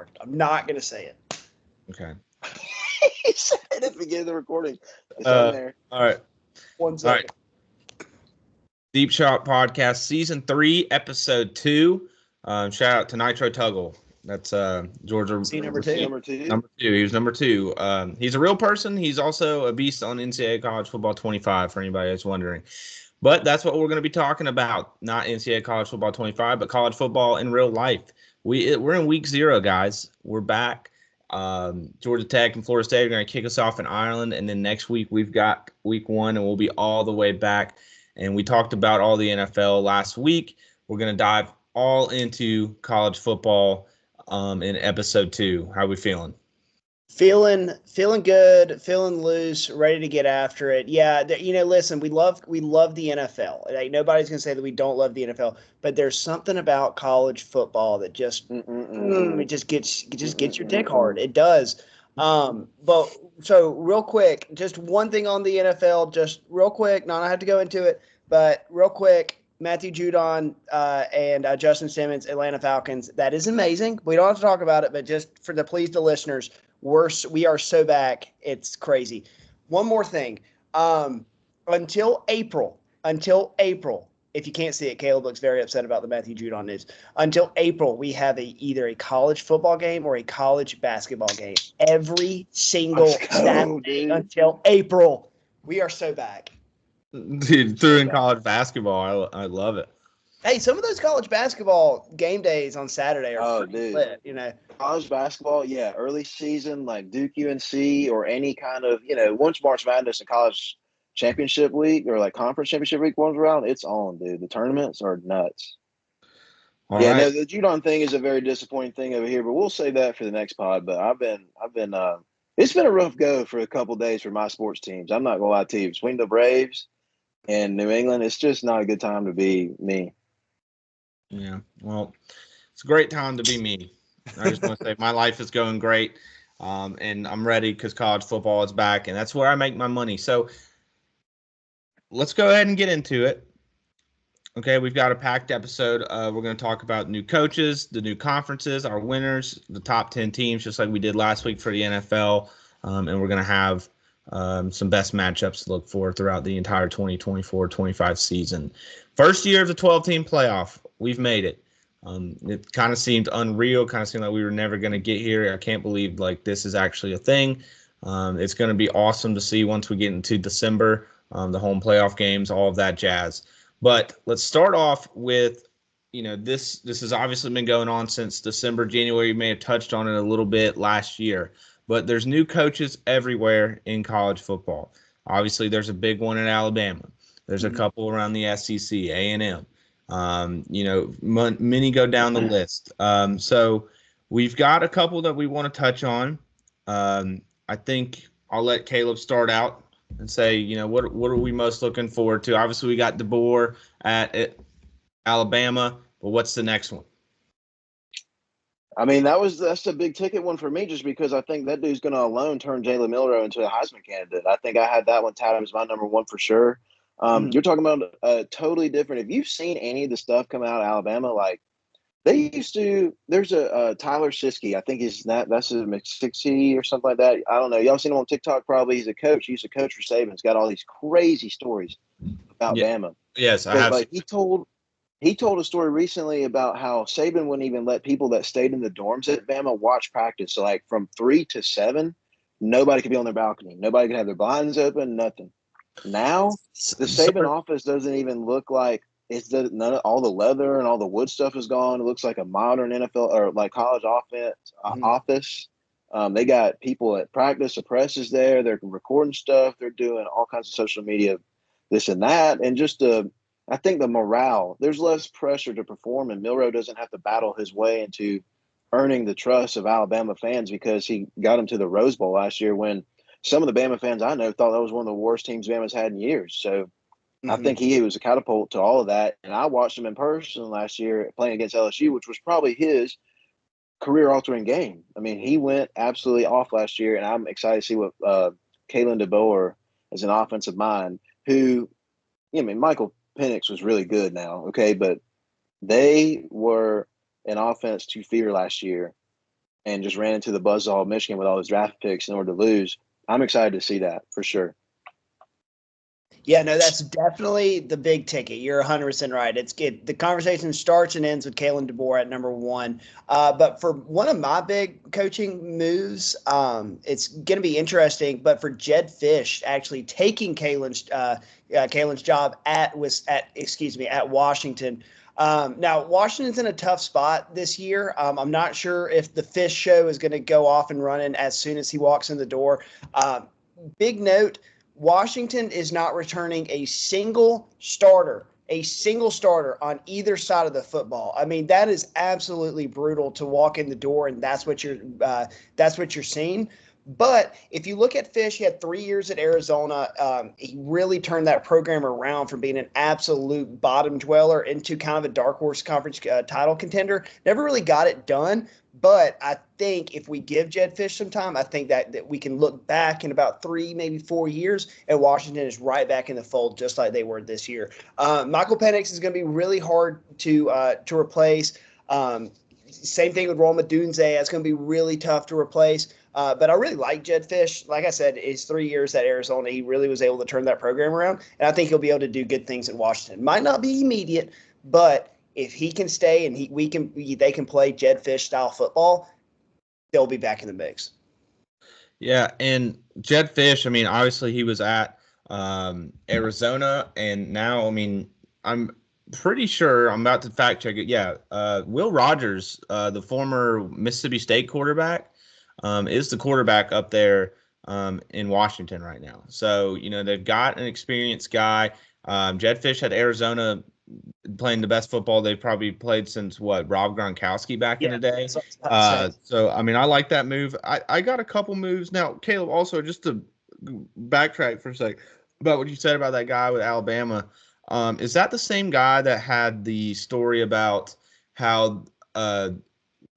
hard. I'm not going to say it. Okay. He said it at the beginning of the recording. It's on there. All right. 1 second. Deep Shot Podcast, Season 3, Episode 2. Shout out to Nitro Tuggle. That's Georgia. Number two. Number 2. Number 2. He was number 2. He's a real person. He's also a beast on NCAA College Football 25, for anybody that's wondering. But that's what we're going to be talking about. Not NCAA College Football 25, but college football in real life. We're in week 0, guys. We're back. Georgia Tech and Florida State are going to kick us off in Ireland. And then next week, we've got week 1, and we'll be all the way back. And we talked about all the NFL last week. We're going to dive all into college football in episode 2. How are we feeling? Feeling good, feeling loose, ready to get after it. Yeah, listen, we love the NFL. Like, nobody's gonna say that we don't love the NFL, but there's something about college football that just it just gets your dick hard. It does. But so real quick, just one thing on the NFL, just real quick. No, I don't have to go into it, but real quick. Matthew Judon and Justin Simmons, Atlanta Falcons. That is amazing. We don't have to talk about it, but just for the please the listeners. We are so back. It's crazy. One more thing. Until April, if you can't see it, Caleb looks very upset about the Matthew Judon news. Until April, we have either a college football game or a college basketball game. Every single Saturday until April. We are so back. Dude, threw in college basketball. I love it. Hey, some of those college basketball game days on Saturday are pretty lit, College basketball, yeah, early season like Duke UNC or any kind of, once March Madness and college championship week or like conference championship week comes around, it's on, dude. The tournaments are nuts. All right. No, the Judon thing is a very disappointing thing over here, but we'll save that for the next pod. But I've been it's been a rough go for a couple of days for my sports teams. I'm not gonna lie to you. Between the Braves and New England, it's just not a good time to be me. Yeah, well, it's a great time to be me. I just want to say my life is going great, and I'm ready because college football is back, and that's where I make my money. So let's go ahead and get into it. Okay, we've got a packed episode. We're going to talk about new coaches, the new conferences, our winners, the top 10 teams, just like we did last week for the NFL, and we're going to have some best matchups to look for throughout the entire 2024-25 season. First year of the 12-team playoff. We've made it. It kind of seemed unreal, kind of seemed like we were never going to get here. I can't believe this is actually a thing. It's going to be awesome to see once we get into December, the home playoff games, all of that jazz. But let's start off with, this has obviously been going on since December, January. You may have touched on it a little bit last year, but there's new coaches everywhere in college football. Obviously, there's a big one in Alabama. There's a couple around the SEC, A&M. Many go down the list. So we've got a couple that we want to touch on. I think I'll let Caleb start out and say, what are we most looking forward to? Obviously, we got DeBoer at Alabama, but what's the next one? I mean, that's a big ticket one for me just because I think that dude's going to alone turn Jalen Milroe into a Heisman candidate. I think I had that one touted as my number one for sure. You're talking about totally different. If you've seen any of the stuff come out of Alabama, like they used to, there's a Tyler Siskey. I think that's a McSixty or something like that. I don't know. Y'all seen him on TikTok probably. He's a coach. He used to coach for Saban. He's got all these crazy stories about Bama. Yes, I have. Like he told a story recently about how Saban wouldn't even let people that stayed in the dorms at Bama watch practice. So like from 3 to 7, nobody could be on their balcony. Nobody could have their blinds open, nothing. Now, the Saban office doesn't even look like all the leather and all the wood stuff is gone. It looks like a modern NFL or like college office. They got people at practice, the press is there. They're recording stuff. They're doing all kinds of social media, this and that. And just I think the morale, there's less pressure to perform, and Milroe doesn't have to battle his way into earning the trust of Alabama fans because he got them to the Rose Bowl last year when some of the Bama fans I know thought that was one of the worst teams Bama's had in years. So I think he was a catapult to all of that. And I watched him in person last year playing against LSU, which was probably his career-altering game. I mean, he went absolutely off last year, and I'm excited to see what Kalen DeBoer is an offensive mind who, Michael Penix was really good now, okay, but they were an offense to fear last year. and just ran into the buzzsaw of Michigan with all those draft picks in order to lose. I'm excited to see that for sure. Yeah, no, that's definitely the big ticket. You're 100% right. It's good. The conversation starts and ends with Kalen DeBoer at number one. But for one of my big coaching moves, it's going to be interesting. But for Jedd Fisch actually taking Kalen's job at Washington. Now, Washington's in a tough spot this year. I'm not sure if the Fisch show is going to go off and running as soon as he walks in the door. Big note. Washington is not returning a single starter on either side of the football. I mean, that is absolutely brutal to walk in the door, and that's what you're seeing. But if you look at Fisch, he had 3 years at Arizona. He really turned that program around from being an absolute bottom dweller into kind of a dark horse conference title contender. Never really got it done. But I think if we give Jedd Fisch some time, I think that we can look back in about 3, maybe 4 years, and Washington is right back in the fold, just like they were this year. Michael Penix is going to be really hard to replace. Same thing with Rome Odunze. It's going to be really tough to replace. But I really like Jedd Fisch. Like I said, his 3 years at Arizona, he really was able to turn that program around, and I think he'll be able to do good things at Washington. Might not be immediate, but if he can stay and they can play Jedd Fisch style football, they'll be back in the mix. Yeah, and Jedd Fisch, I mean, obviously he was at Arizona, and now, I mean, I'm pretty sure, I'm about to fact check it. Yeah, Will Rogers, the former Mississippi State quarterback, is the quarterback up there in Washington right now. So, you know, they've got an experienced guy. Jedd Fisch had Arizona playing the best football they've probably played since Rob Gronkowski back in the day. So, I mean, I like that move. I got a couple moves. Now, Caleb, also just to backtrack for a sec about what you said about that guy with Alabama. Is that the same guy that had the story about how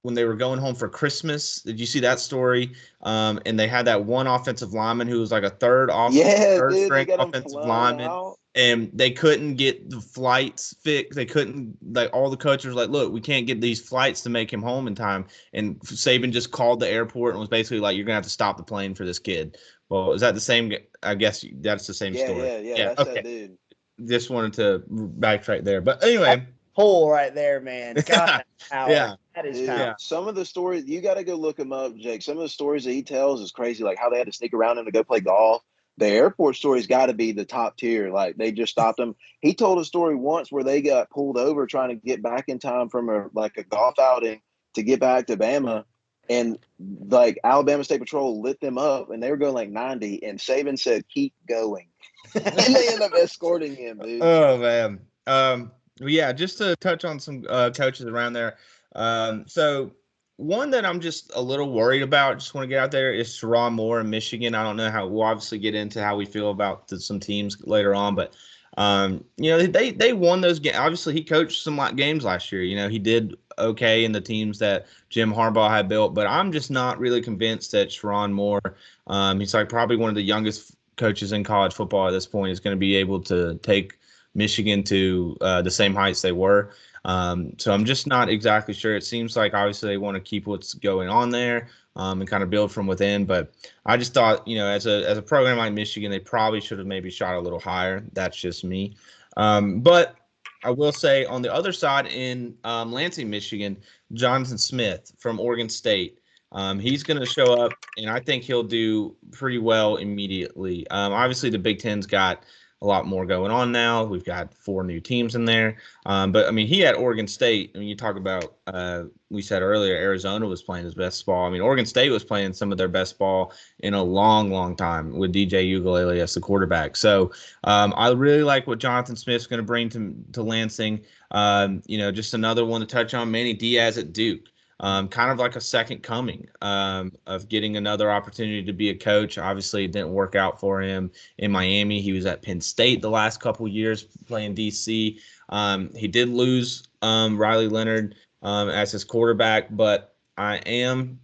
when they were going home for Christmas, did you see that story? And they had that one offensive lineman who was like a third string offensive lineman. And they couldn't get the flights fixed. They couldn't, like, all the coaches were like, look, we can't get these flights to make him home in time. And Saban just called the airport and was basically like, you're going to have to stop the plane for this kid. Well, is that the same? I guess that's the same story. Yeah. That's okay. That dude. Just wanted to backtrack there. But anyway. Hole right there, man. God, yeah. That is power. Yeah. Some of the stories, you got to go look him up, Jake. Some of the stories that he tells is crazy, like how they had to sneak around him to go play golf. The airport story's got to be the top tier. Like, they just stopped him. He told a story once where they got pulled over trying to get back in time from a golf outing to get back to Bama. And like Alabama State Patrol lit them up and they were going like 90. And Saban said, keep going. And they end up escorting him, dude. Oh, man. Yeah, just to touch on some coaches around there. So one that I'm just a little worried about, just want to get out there, is Sherrone Moore in Michigan. I don't know how we'll obviously get into how we feel about some teams later on, but you know, they won those games. Obviously, he coached some games last year. You know, he did okay in the teams that Jim Harbaugh had built, but I'm just not really convinced that Sherrone Moore, he's like probably one of the youngest coaches in college football at this point, is going to be able to take Michigan to the same heights they were. So I'm just not exactly sure. It seems like obviously they want to keep what's going on there and kind of build from within. But I just thought, you know, as a program like Michigan, they probably should have maybe shot a little higher. That's just me. But I will say on the other side in Lansing, Michigan, Jonathan Smith from Oregon State. He's going to show up, and I think he'll do pretty well immediately. Obviously, the Big Ten's got a lot more going on now. We've got 4 new teams in there. But, I mean, he had Oregon State. I mean, you talk about, we said earlier, Arizona was playing his best ball. I mean, Oregon State was playing some of their best ball in a long, long time with DJ Uiagalelei as the quarterback. So I really like what Jonathan Smith's going to bring to Lansing. You know, just another one to touch on, Manny Diaz at Duke. Kind of like a second coming of getting another opportunity to be a coach. Obviously, it didn't work out for him in Miami. He was at Penn State the last couple years playing DC. He did lose Riley Leonard as his quarterback, but I am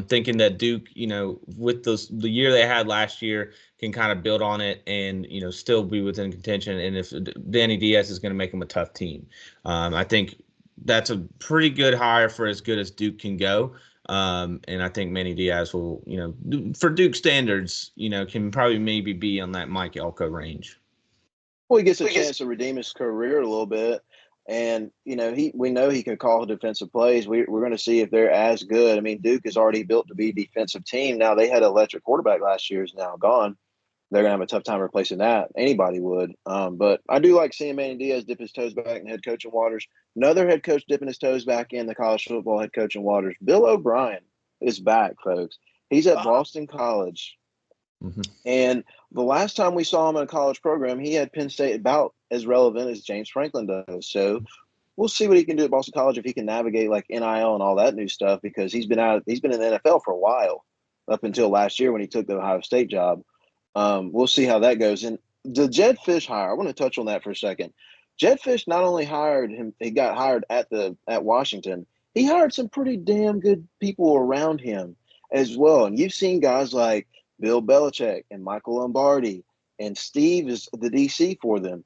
thinking that Duke, you know, with the year they had last year, can kind of build on it and, you know, still be within contention. And if Danny Diaz is going to make him a tough team, I think that's a pretty good hire for as good as Duke can go. And I think Manny Diaz will, for Duke standards, can probably maybe be on that Mike Elko range. Well, he gets a chance to redeem his career a little bit. And, we know he can call defensive plays. We're going to see if they're as good. I mean, Duke is already built to be a defensive team. Now, they had an electric quarterback last year, is now gone. They're going to have a tough time replacing that. Anybody would. But I do like seeing Manny Diaz dip his toes back in head coaching waters. Another head coach dipping his toes back in the college football head coaching waters. Bill O'Brien is back, folks. He's at Boston College. Mm-hmm. And the last time we saw him in a college program, he had Penn State about as relevant as James Franklin does. So we'll see what he can do at Boston College if he can navigate like NIL and all that new stuff, because he's been in the NFL for a while, up until last year when he took the Ohio State job. We'll see how that goes. And the Jedd Fisch hire, I want to touch on that for a second. Jedd Fisch not only hired him, he got hired at Washington. He hired some pretty damn good people around him as well. And you've seen guys like Bill Belichick and Michael Lombardi, and Steve is the DC for them.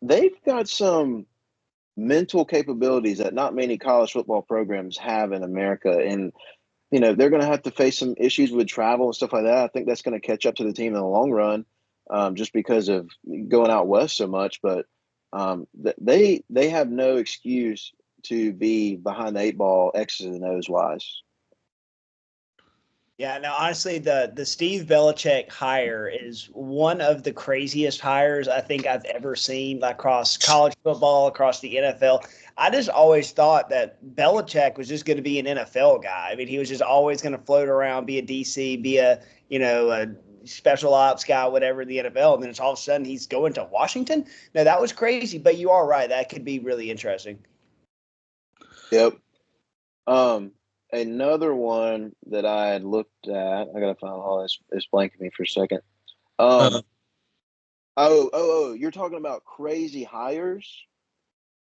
They've got some mental capabilities that not many college football programs have in America. And, they're going to have to face some issues with travel and stuff like that. I think that's going to catch up to the team in the long run, just because of going out west so much. But they have no excuse to be behind the 8-ball, X's and O's wise. Yeah, no, honestly, the Steve Belichick hire is one of the craziest hires I think I've ever seen across college football, across the NFL. I just always thought that Belichick was just going to be an NFL guy. I mean, he was just always going to float around, be a DC, be a special ops guy, whatever in the NFL. And then it's all of a sudden he's going to Washington. No, that was crazy, but you are right. That could be really interesting. Yep. Another one that I had looked at, I gotta find all this. It's blanking me for a second. You're talking about crazy hires.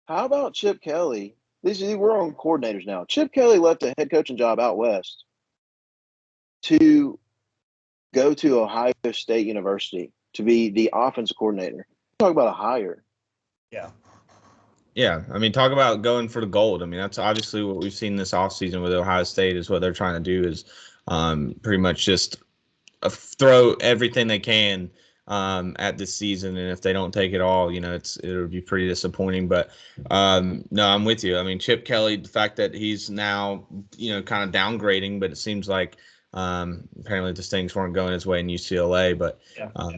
How about Chip Kelly? We're on coordinators now. Chip Kelly left a head coaching job out west to go to Ohio State University to be the offensive coordinator. Talk about a hire. Yeah. Yeah, I mean, talk about going for the gold. I mean, that's obviously what we've seen this offseason with Ohio State is what they're trying to do is pretty much just throw everything they can at this season. And if they don't take it all, it'll be pretty disappointing. But no, I'm with you. I mean, Chip Kelly, the fact that he's now, kind of downgrading, but it seems like apparently the things weren't going his way in UCLA, but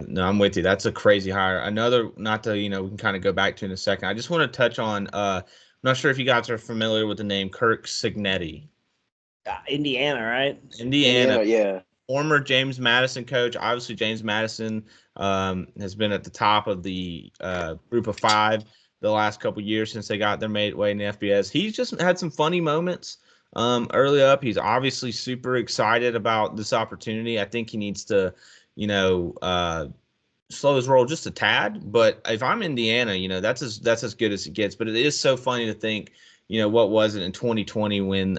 no, I'm with you. That's a crazy hire. Another, not to, we can kind of go back to in a second. I just want to touch on, I'm not sure if you guys are familiar with the name Kirk Cignetti. Indiana, right? Indiana, yeah. Former James Madison coach. Obviously, James Madison has been at the top of the group of 5 the last couple years since they got their way in the FBS. He's just had some funny moments. Early up, he's obviously super excited about this opportunity. I think he needs to, slow his roll just a tad. But if I'm Indiana, that's as good as it gets. But it is so funny to think, what was it in 2020 when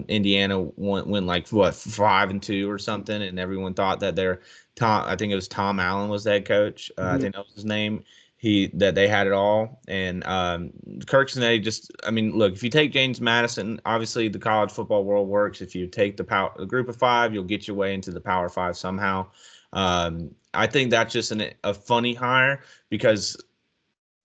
Indiana went like 5-2 or something, and everyone thought that I think it was Tom Allen was the head coach. I think that was his name. That they had it all. And Kirk Cignetti just, I mean, look, if you take James Madison, obviously the college football world works. If you take the group of 5, you'll get your way into the Power 5 somehow. I think that's just a funny hire because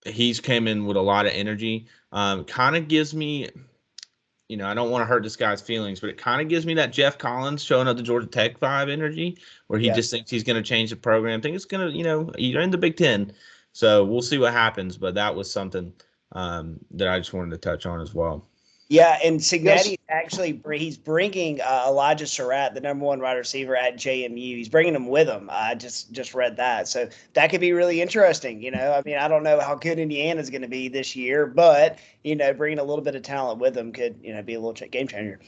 he's came in with a lot of energy. Kind of gives me, I don't want to hurt this guy's feelings, but it kind of gives me that Jeff Collins showing up the Georgia Tech 5 energy where he just thinks he's going to change the program. I think it's going to, you're in the Big Ten. So we'll see what happens, but that was something that I just wanted to touch on as well. Yeah, and Cignetti actually he's bringing Elijah Surratt, the number 1 wide receiver at JMU. He's bringing him with him. I just read that, so that could be really interesting. I mean, I don't know how good Indiana's going to be this year, but bringing a little bit of talent with them could be a little game changer.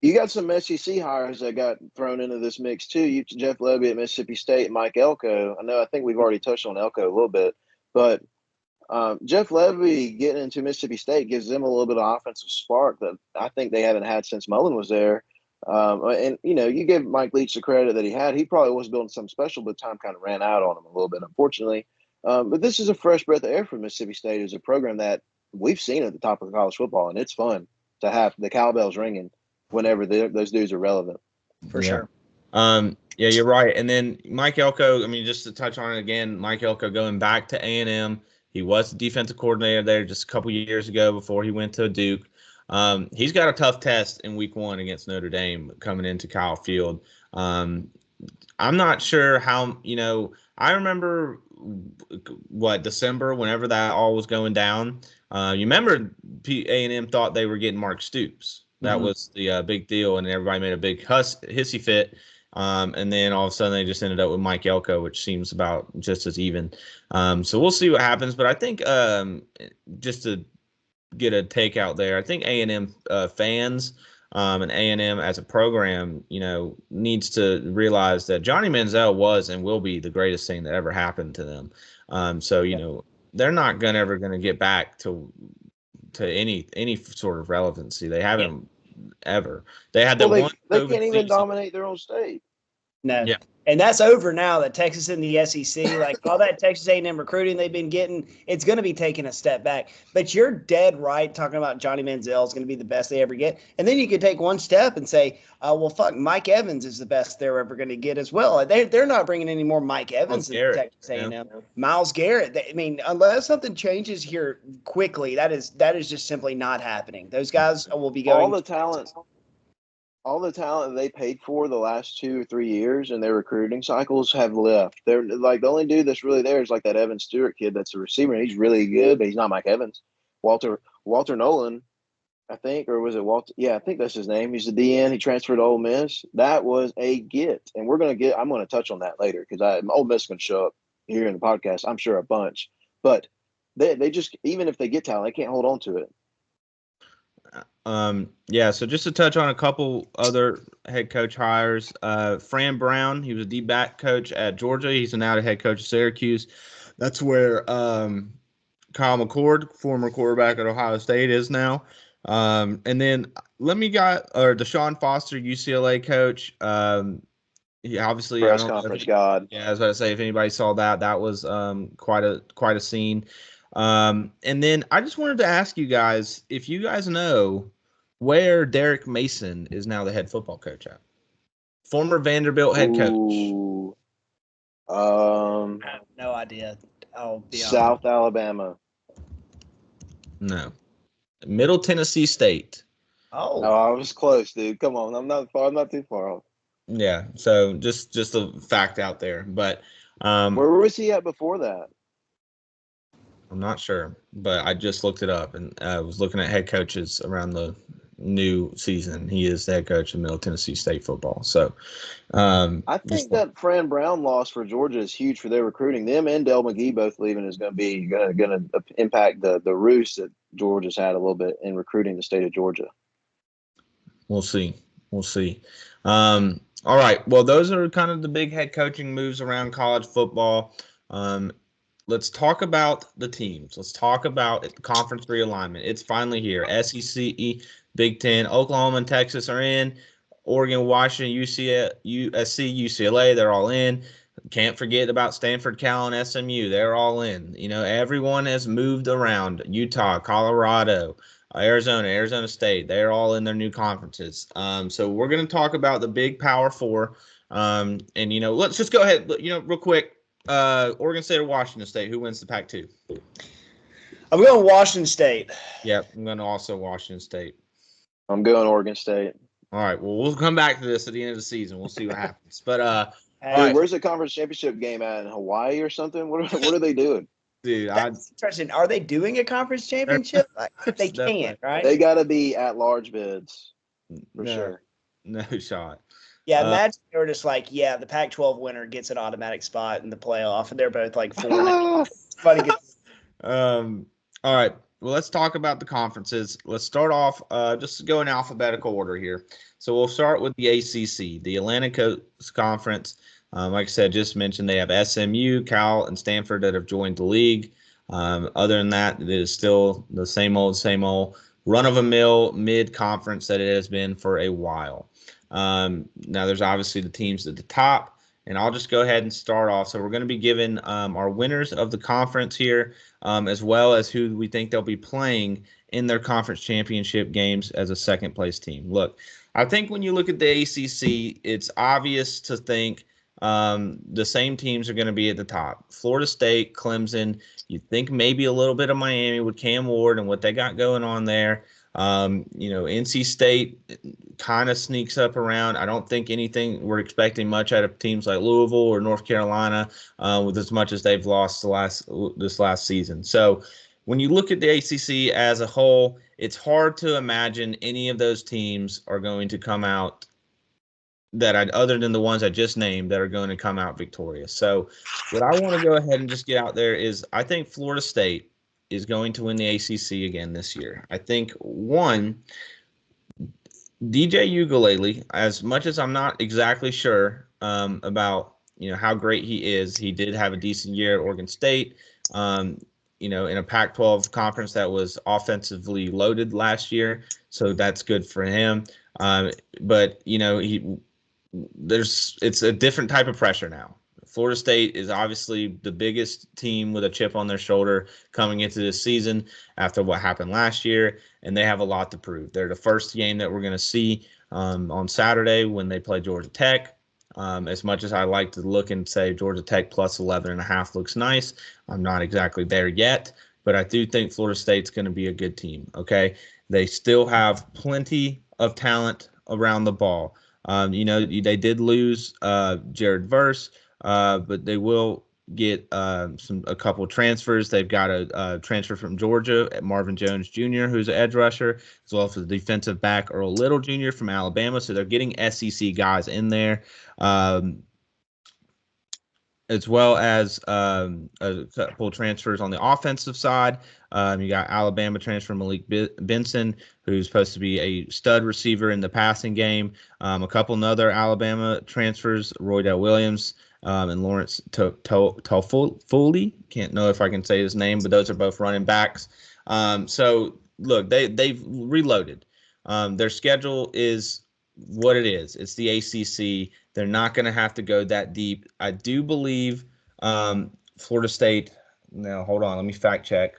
You got some SEC hires that got thrown into this mix too. Jeff Lebby at Mississippi State, and Mike Elko. I think we've already touched on Elko a little bit, but Jeff Lebby getting into Mississippi State gives them a little bit of offensive spark that I think they haven't had since Mullen was there. And you give Mike Leach the credit that he had. He probably was building something special, but time kind of ran out on him a little bit, unfortunately. But this is a fresh breath of air for Mississippi State. It's a program that we've seen at the top of college football, and it's fun to have the cowbells ringing whenever those dudes are relevant. For sure. Yeah, you're right. And then Mike Elko, I mean, just to touch on it again, Mike Elko going back to A&M. He was the defensive coordinator there just a couple years ago before he went to Duke. He's got a tough test in week 1 against Notre Dame coming into Kyle Field. I'm not sure how, I remember December, whenever that all was going down. You remember A&M thought they were getting Mark Stoops. That was the big deal, and everybody made a big hissy fit. And then all of a sudden they just ended up with Mike Elko, which seems about just as even. So we'll see what happens. But I think just to get a take out there, I think A&M fans and A&M as a program, needs to realize that Johnny Manziel was and will be the greatest thing that ever happened to them. So they're not ever going to get back to any sort of relevancy. They haven't ever. They had that one. They can't even dominate their own state. No. Yeah. And that's over now that Texas in the SEC, like all that Texas A&M recruiting they've been getting, it's going to be taking a step back. But you're dead right talking about Johnny Manziel is going to be the best they ever get. And then you could take one step and say, well, fuck, Mike Evans is the best they're ever going to get as well. They're not bringing any more Mike Evans than Texas A&M. Yeah. Myles Garrett. Unless something changes here quickly, that is just simply not happening. Those guys will be going. All the talent they paid for the last 2 or 3 years in their recruiting cycles have left. They're like the only dude that's really there is like that Evan Stewart kid that's a receiver, and he's really good, but he's not Mike Evans. Walter Nolan, I think, or was it Walter? Yeah, I think that's his name. He's the DN. He transferred to Ole Miss. That was a get, and I'm going to touch on that later because Ole Miss is going to show up here in the podcast, I'm sure, a bunch. But they just, even if they get talent, they can't hold on to it. So just to touch on a couple other head coach hires, Fran Brown, he was a D-back coach at Georgia. He's now the head coach of Syracuse. That's where Kyle McCord, former quarterback at Ohio State, is now. And then Deshaun Foster, UCLA coach. He obviously press conference god. Yeah, I was about to say, if anybody saw that was quite a scene. And then I just wanted to ask you guys if you guys know where Derek Mason is now the head football coach at. Former Vanderbilt head coach. I have no idea. I'll be South Alabama. No. Middle Tennessee State. Oh, I was close, dude. Come on, I'm not too far off. Yeah, so just a fact out there. But where was he at before that? I'm not sure, but I just looked it up and I was looking at head coaches around the new season. He is the head coach of Middle Tennessee State football. So I think that Fran Brown loss for Georgia is huge for their recruiting. Them and Dell McGee both leaving is going to impact the roost that Georgia's had a little bit in recruiting the state of Georgia. We'll see. All right. Well, those are kind of the big head coaching moves around college football. Let's talk about the teams. Let's talk about conference realignment. It's finally here. SEC, Big Ten, Oklahoma and Texas are in. Oregon, Washington, USC, UCLA, they're all in. Can't forget about Stanford, Cal, and SMU. They're all in. Everyone has moved around. Utah, Colorado, Arizona State. They're all in their new conferences. So we're going to talk about the big Power Four. Let's just go ahead, real quick. Oregon State or Washington State? Who wins the Pac-2? I'm going Washington State. Yep, I'm going to also Washington State. I'm going Oregon State. All right, well, we'll come back to this at the end of the season. We'll see what happens. But where's the conference championship game at? In Hawaii or something? What are they doing? Dude, that's interesting. Are they doing a conference championship? They can't, right? They got to be at large bids for sure. No shot. Yeah, imagine they were just like, the Pac-12 winner gets an automatic spot in the playoff, and they're both like 4. All right. Well, let's talk about the conferences. Let's start off just go in alphabetical order here. So we'll start with the ACC, the Atlantic Coast Conference. Like I said, just mentioned they have SMU, Cal, and Stanford that have joined the league. Other than that, it is still the same old run-of-the-mill mid-conference that it has been for a while. Now, there's obviously the teams at the top, and I'll just go ahead and start off. So we're going to be given our winners of the conference here, as well as who we think they'll be playing in their conference championship games as a second place team. Look, I think when you look at the ACC, it's obvious to think the same teams are going to be at the top. Florida State, Clemson, you think maybe a little bit of Miami with Cam Ward and what they got going on there. NC State kind of sneaks up around. I don't think anything we're expecting much out of teams like Louisville or North Carolina with as much as they've lost this last season. So when you look at the ACC as a whole, it's hard to imagine any of those teams are going to come out other than the ones I just named, that are going to come out victorious. So what I want to go ahead and just get out there is I think Florida State is going to win the ACC again this year. I think, one, DJ Uiagalelei, as much as I'm not exactly sure about how great he is, he did have a decent year at Oregon State. In a Pac-12 conference that was offensively loaded last year, so that's good for him. But it's a different type of pressure now. Florida State is obviously the biggest team with a chip on their shoulder coming into this season after what happened last year, and they have a lot to prove. They're the first game that we're going to see on Saturday when they play Georgia Tech. As much as I like to look and say Georgia Tech plus 11.5 looks nice, I'm not exactly there yet, but I do think Florida State's going to be a good team. Okay, they still have plenty of talent around the ball. They did lose Jared Verse, but they will get a couple transfers. They've got a transfer from Georgia, Marvin Jones Jr., who's an edge rusher, as well as the defensive back Earl Little Jr. from Alabama. So they're getting SEC guys in there, as well as a couple transfers on the offensive side. You got Alabama transfer Malik Benson, who's supposed to be a stud receiver in the passing game. A couple other Alabama transfers, Roydell Williams and Lawrence Toffoli. Can't know if I can say his name, but those are both running backs. So look, they've reloaded. Their schedule is what it is. It's the ACC. They're not going to have to go that deep. I do believe Florida State. Now, hold on. Let me fact check.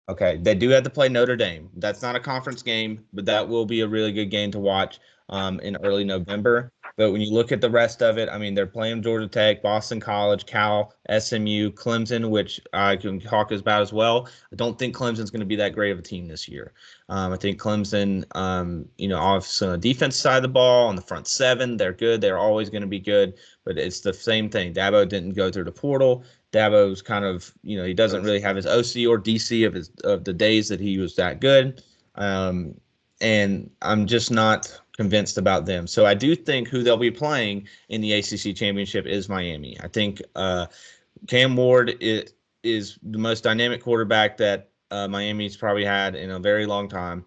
Okay, they do have to play Notre Dame. That's not a conference game, but that will be a really good game to watch in early November. But when you look at the rest of it, I mean, they're playing Georgia Tech, Boston College, Cal, SMU, Clemson, which I can talk about as well. I don't think Clemson's going to be that great of a team this year. I think Clemson, obviously on the defense side of the ball, on the front seven, they're good. They're always going to be good. But it's the same thing. Dabo didn't go through the portal. Dabo's kind of, he doesn't really have his OC or DC of the days that he was that good. And I'm just not convinced about them. So I do think who they'll be playing in the ACC championship is Miami. I think Cam Ward is the most dynamic quarterback that Miami's probably had in a very long time.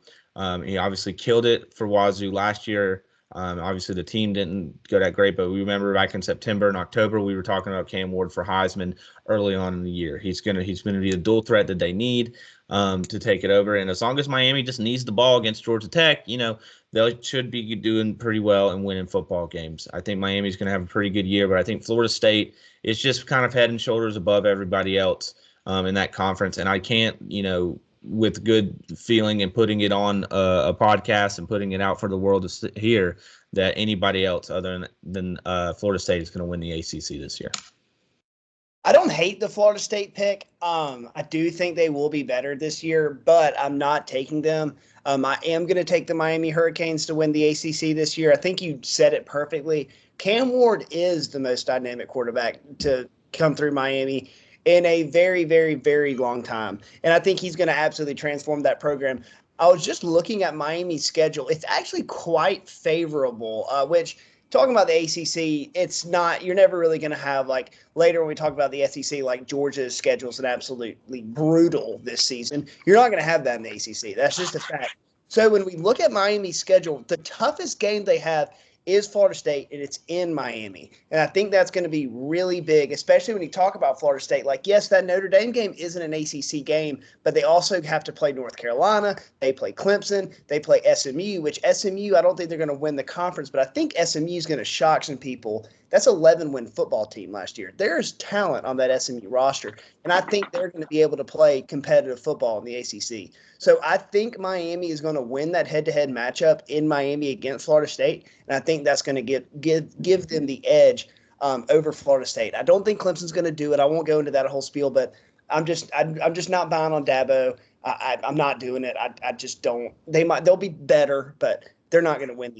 He obviously killed it for Wazoo last year. Obviously, the team didn't go that great, but we remember back in September and October, we were talking about Cam Ward for Heisman early on in the year. He's going to be the dual threat that they need to take it over. And as long as Miami just needs the ball against Georgia Tech, they should be doing pretty well and winning football games. I think Miami's going to have a pretty good year, but I think Florida State is just kind of head and shoulders above everybody else in that conference. And I can't, with good feeling and putting it on a podcast and putting it out for the world to hear that anybody else other than Florida State is going to win the ACC this year. I don't hate the Florida State pick. I do think they will be better this year, but I'm not taking them. I am going to take the Miami Hurricanes to win the ACC this year. I think you said it perfectly. Cam Ward is the most dynamic quarterback to come through Miami in a very, very, very long time. And I think he's going to absolutely transform that program. I was just looking at Miami's schedule. It's actually quite favorable, which talking about the ACC, it's not, you're never really going to have, like later when we talk about the SEC, like Georgia's schedule is absolutely brutal this season. You're not going to have that in the ACC. That's just a fact. So when we look at Miami's schedule, the toughest game they have is Florida State, and it's in Miami. And I think that's going to be really big, especially when you talk about Florida State. Like, yes, that Notre Dame game isn't an ACC game, but they also have to play North Carolina. They play Clemson. They play SMU, which SMU, I don't think they're going to win the conference, but I think SMU is going to shock some people. That's an 11-win football team last year. There's talent on that SMU roster, and I think they're going to be able to play competitive football in the ACC. So I think Miami is going to win that head-to-head matchup in Miami against Florida State, and I think that's going to give them the edge over Florida State. I don't think Clemson's going to do it. I won't go into that whole spiel, but I'm just not buying on Dabo. I'm not doing it. I just don't. They'll be better, but they're not going to win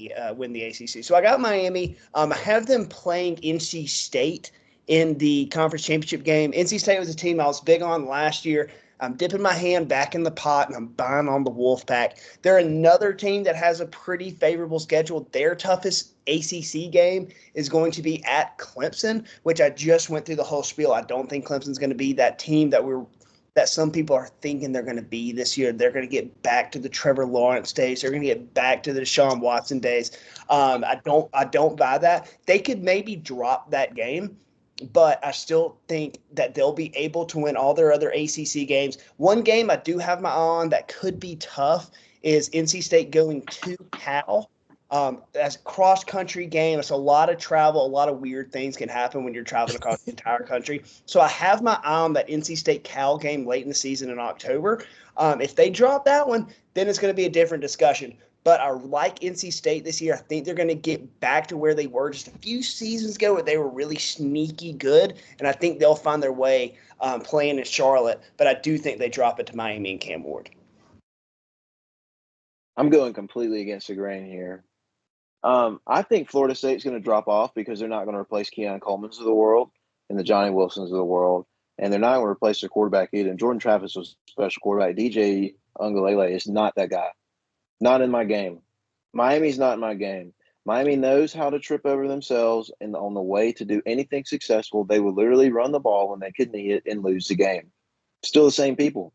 the ACC. So I got Miami. I have them playing NC State in the conference championship game. NC State was a team I was big on last year. I'm dipping my hand back in the pot, and I'm buying on the Wolfpack. They're another team that has a pretty favorable schedule. Their toughest ACC game is going to be at Clemson, which I just went through the whole spiel. I don't think Clemson's going to be that team that some people are thinking they're going to be this year. They're going to get back to the Trevor Lawrence days. They're going to get back to the Deshaun Watson days. I don't buy that. They could maybe drop that game, but I still think that they'll be able to win all their other ACC games. One game I do have my eye on that could be tough is NC State going to Cal. That's a cross-country game. It's a lot of travel. A lot of weird things can happen when you're traveling across the entire country. So I have my eye on that NC State-Cal game late in the season in October. If they drop that one, then it's going to be a different discussion. But I like NC State this year. I think they're going to get back to where they were just a few seasons ago where they were really sneaky good, and I think they'll find their way playing in Charlotte. But I do think they drop it to Miami and Cam Ward. I'm going completely against the grain here. I think Florida State's going to drop off because they're not going to replace Keon Coleman's of the world and the Johnny Wilsons of the world, and they're not going to replace their quarterback either. And Jordan Travis was a special quarterback. DJ Uiagalelei is not that guy. Not in my game. Miami's not in my game. Miami knows how to trip over themselves, and on the way to do anything successful, they will literally run the ball when they could need it and lose the game. Still the same people.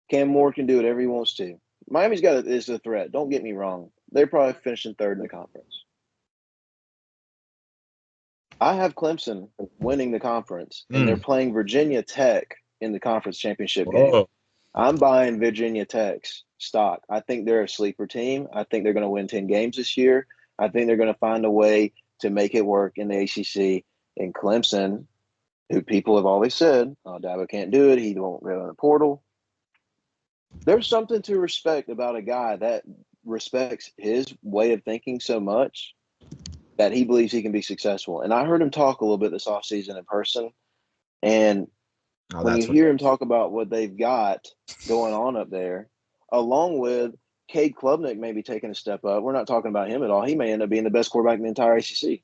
Cam Moore can do whatever he wants to. Miami's is a threat. Don't get me wrong. They're probably finishing third in the conference. I have Clemson winning the conference, and they're playing Virginia Tech in the conference championship game. I'm buying Virginia Tech's stock. I think they're a sleeper team. I think they're going to win 10 games this year. I think they're going to find a way to make it work in the ACC. And Clemson, who people have always said, oh, Dabo can't do it. He won't go in the portal. There's something to respect about a guy that respects his way of thinking so much that he believes he can be successful. And I heard him talk a little bit this offseason in person. And when you hear him talk about what they've got going on up there, along with Cade Klubnik maybe taking a step up, we're not talking about him at all. He may end up being the best quarterback in the entire ACC.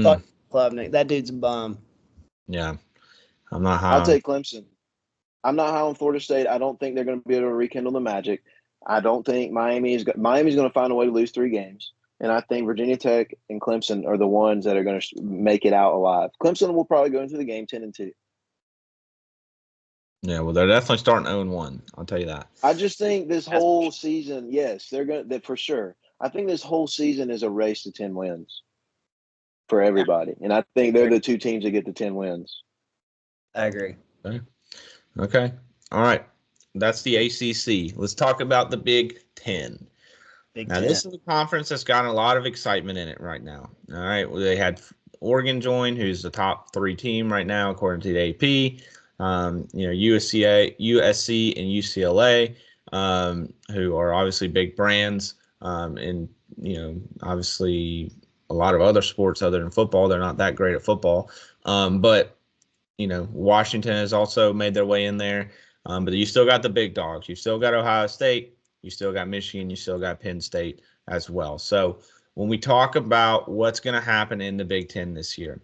Fuck Klubnik. That dude's a bum. Yeah. I'm not high. I'll take Clemson. I'm not high on Florida State. I don't think they're going to be able to rekindle the magic. I don't think Miami's going to find a way to lose 3 games. And I think Virginia Tech and Clemson are the ones that are going to make it out alive. Clemson will probably go into the game 10-2. Yeah, well, they're definitely starting 0-1. I'll tell you that. I just think this whole season, yes, they're going to for sure. I think this whole season is a race to 10 wins for everybody. And I think they're the 2 teams that get the 10 wins. I agree. Okay. All right. That's the ACC. Let's talk about the Big Ten. This is a conference that's got a lot of excitement in it right now. All right. Well, they had Oregon join, who's the top 3 team right now, according to the AP. USC and UCLA, who are obviously big brands, and obviously a lot of other sports other than football. They're not that great at football, but Washington has also made their way in there. But you still got the big dogs. You still got Ohio State. You still got Michigan. You still got Penn State as well. So when we talk about what's going to happen in the Big Ten this year,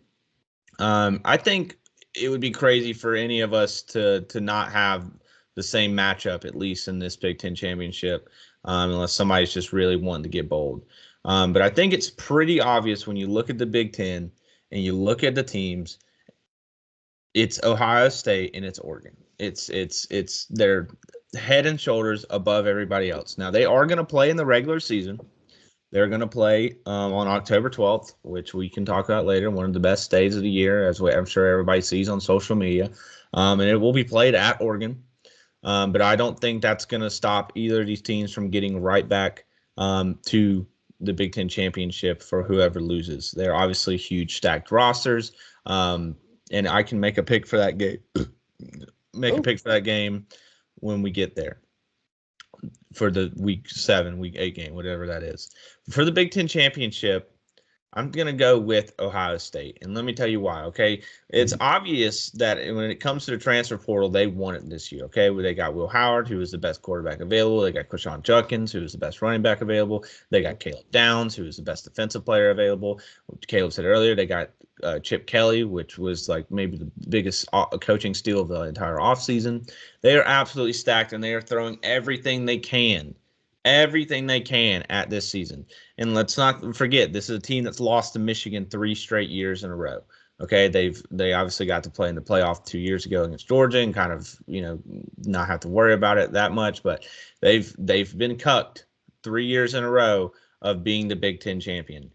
I think it would be crazy for any of us to not have the same matchup, at least in this Big Ten championship, unless somebody's just really wanting to get bold. But I think it's pretty obvious when you look at the Big Ten and you look at the teams, it's Ohio State and it's Oregon. It's they're head and shoulders above everybody else. Now, they are going to play in the regular season, They're going to play on October 12th, which we can talk about later. One of the best days of the year, as I'm sure everybody sees on social media. And it will be played at Oregon. But I don't think that's going to stop either of these teams from getting right back to the Big Ten championship for whoever loses. They're obviously huge stacked rosters. And I can make a pick for that game. A pick for that game when we get there for the week 8 game, whatever that is. For the Big Ten championship, I'm going to go with Ohio State. And let me tell you why, okay? It's obvious that when it comes to the transfer portal, they won it this year, okay? They got Will Howard, who was the best quarterback available. They got Quashon Judkins, who was the best running back available. They got Caleb Downs, who was the best defensive player available. Caleb said earlier, they got Chip Kelly, which was like maybe the biggest coaching steal of the entire offseason. They are absolutely stacked, and they are throwing everything they can at this season. And let's not forget, this is a team that's lost to Michigan 3 straight years in a row. Okay, they obviously got to play in the playoff 2 years ago against Georgia and kind of, not have to worry about it that much, but they've been cucked 3 years in a row of being the Big Ten champion.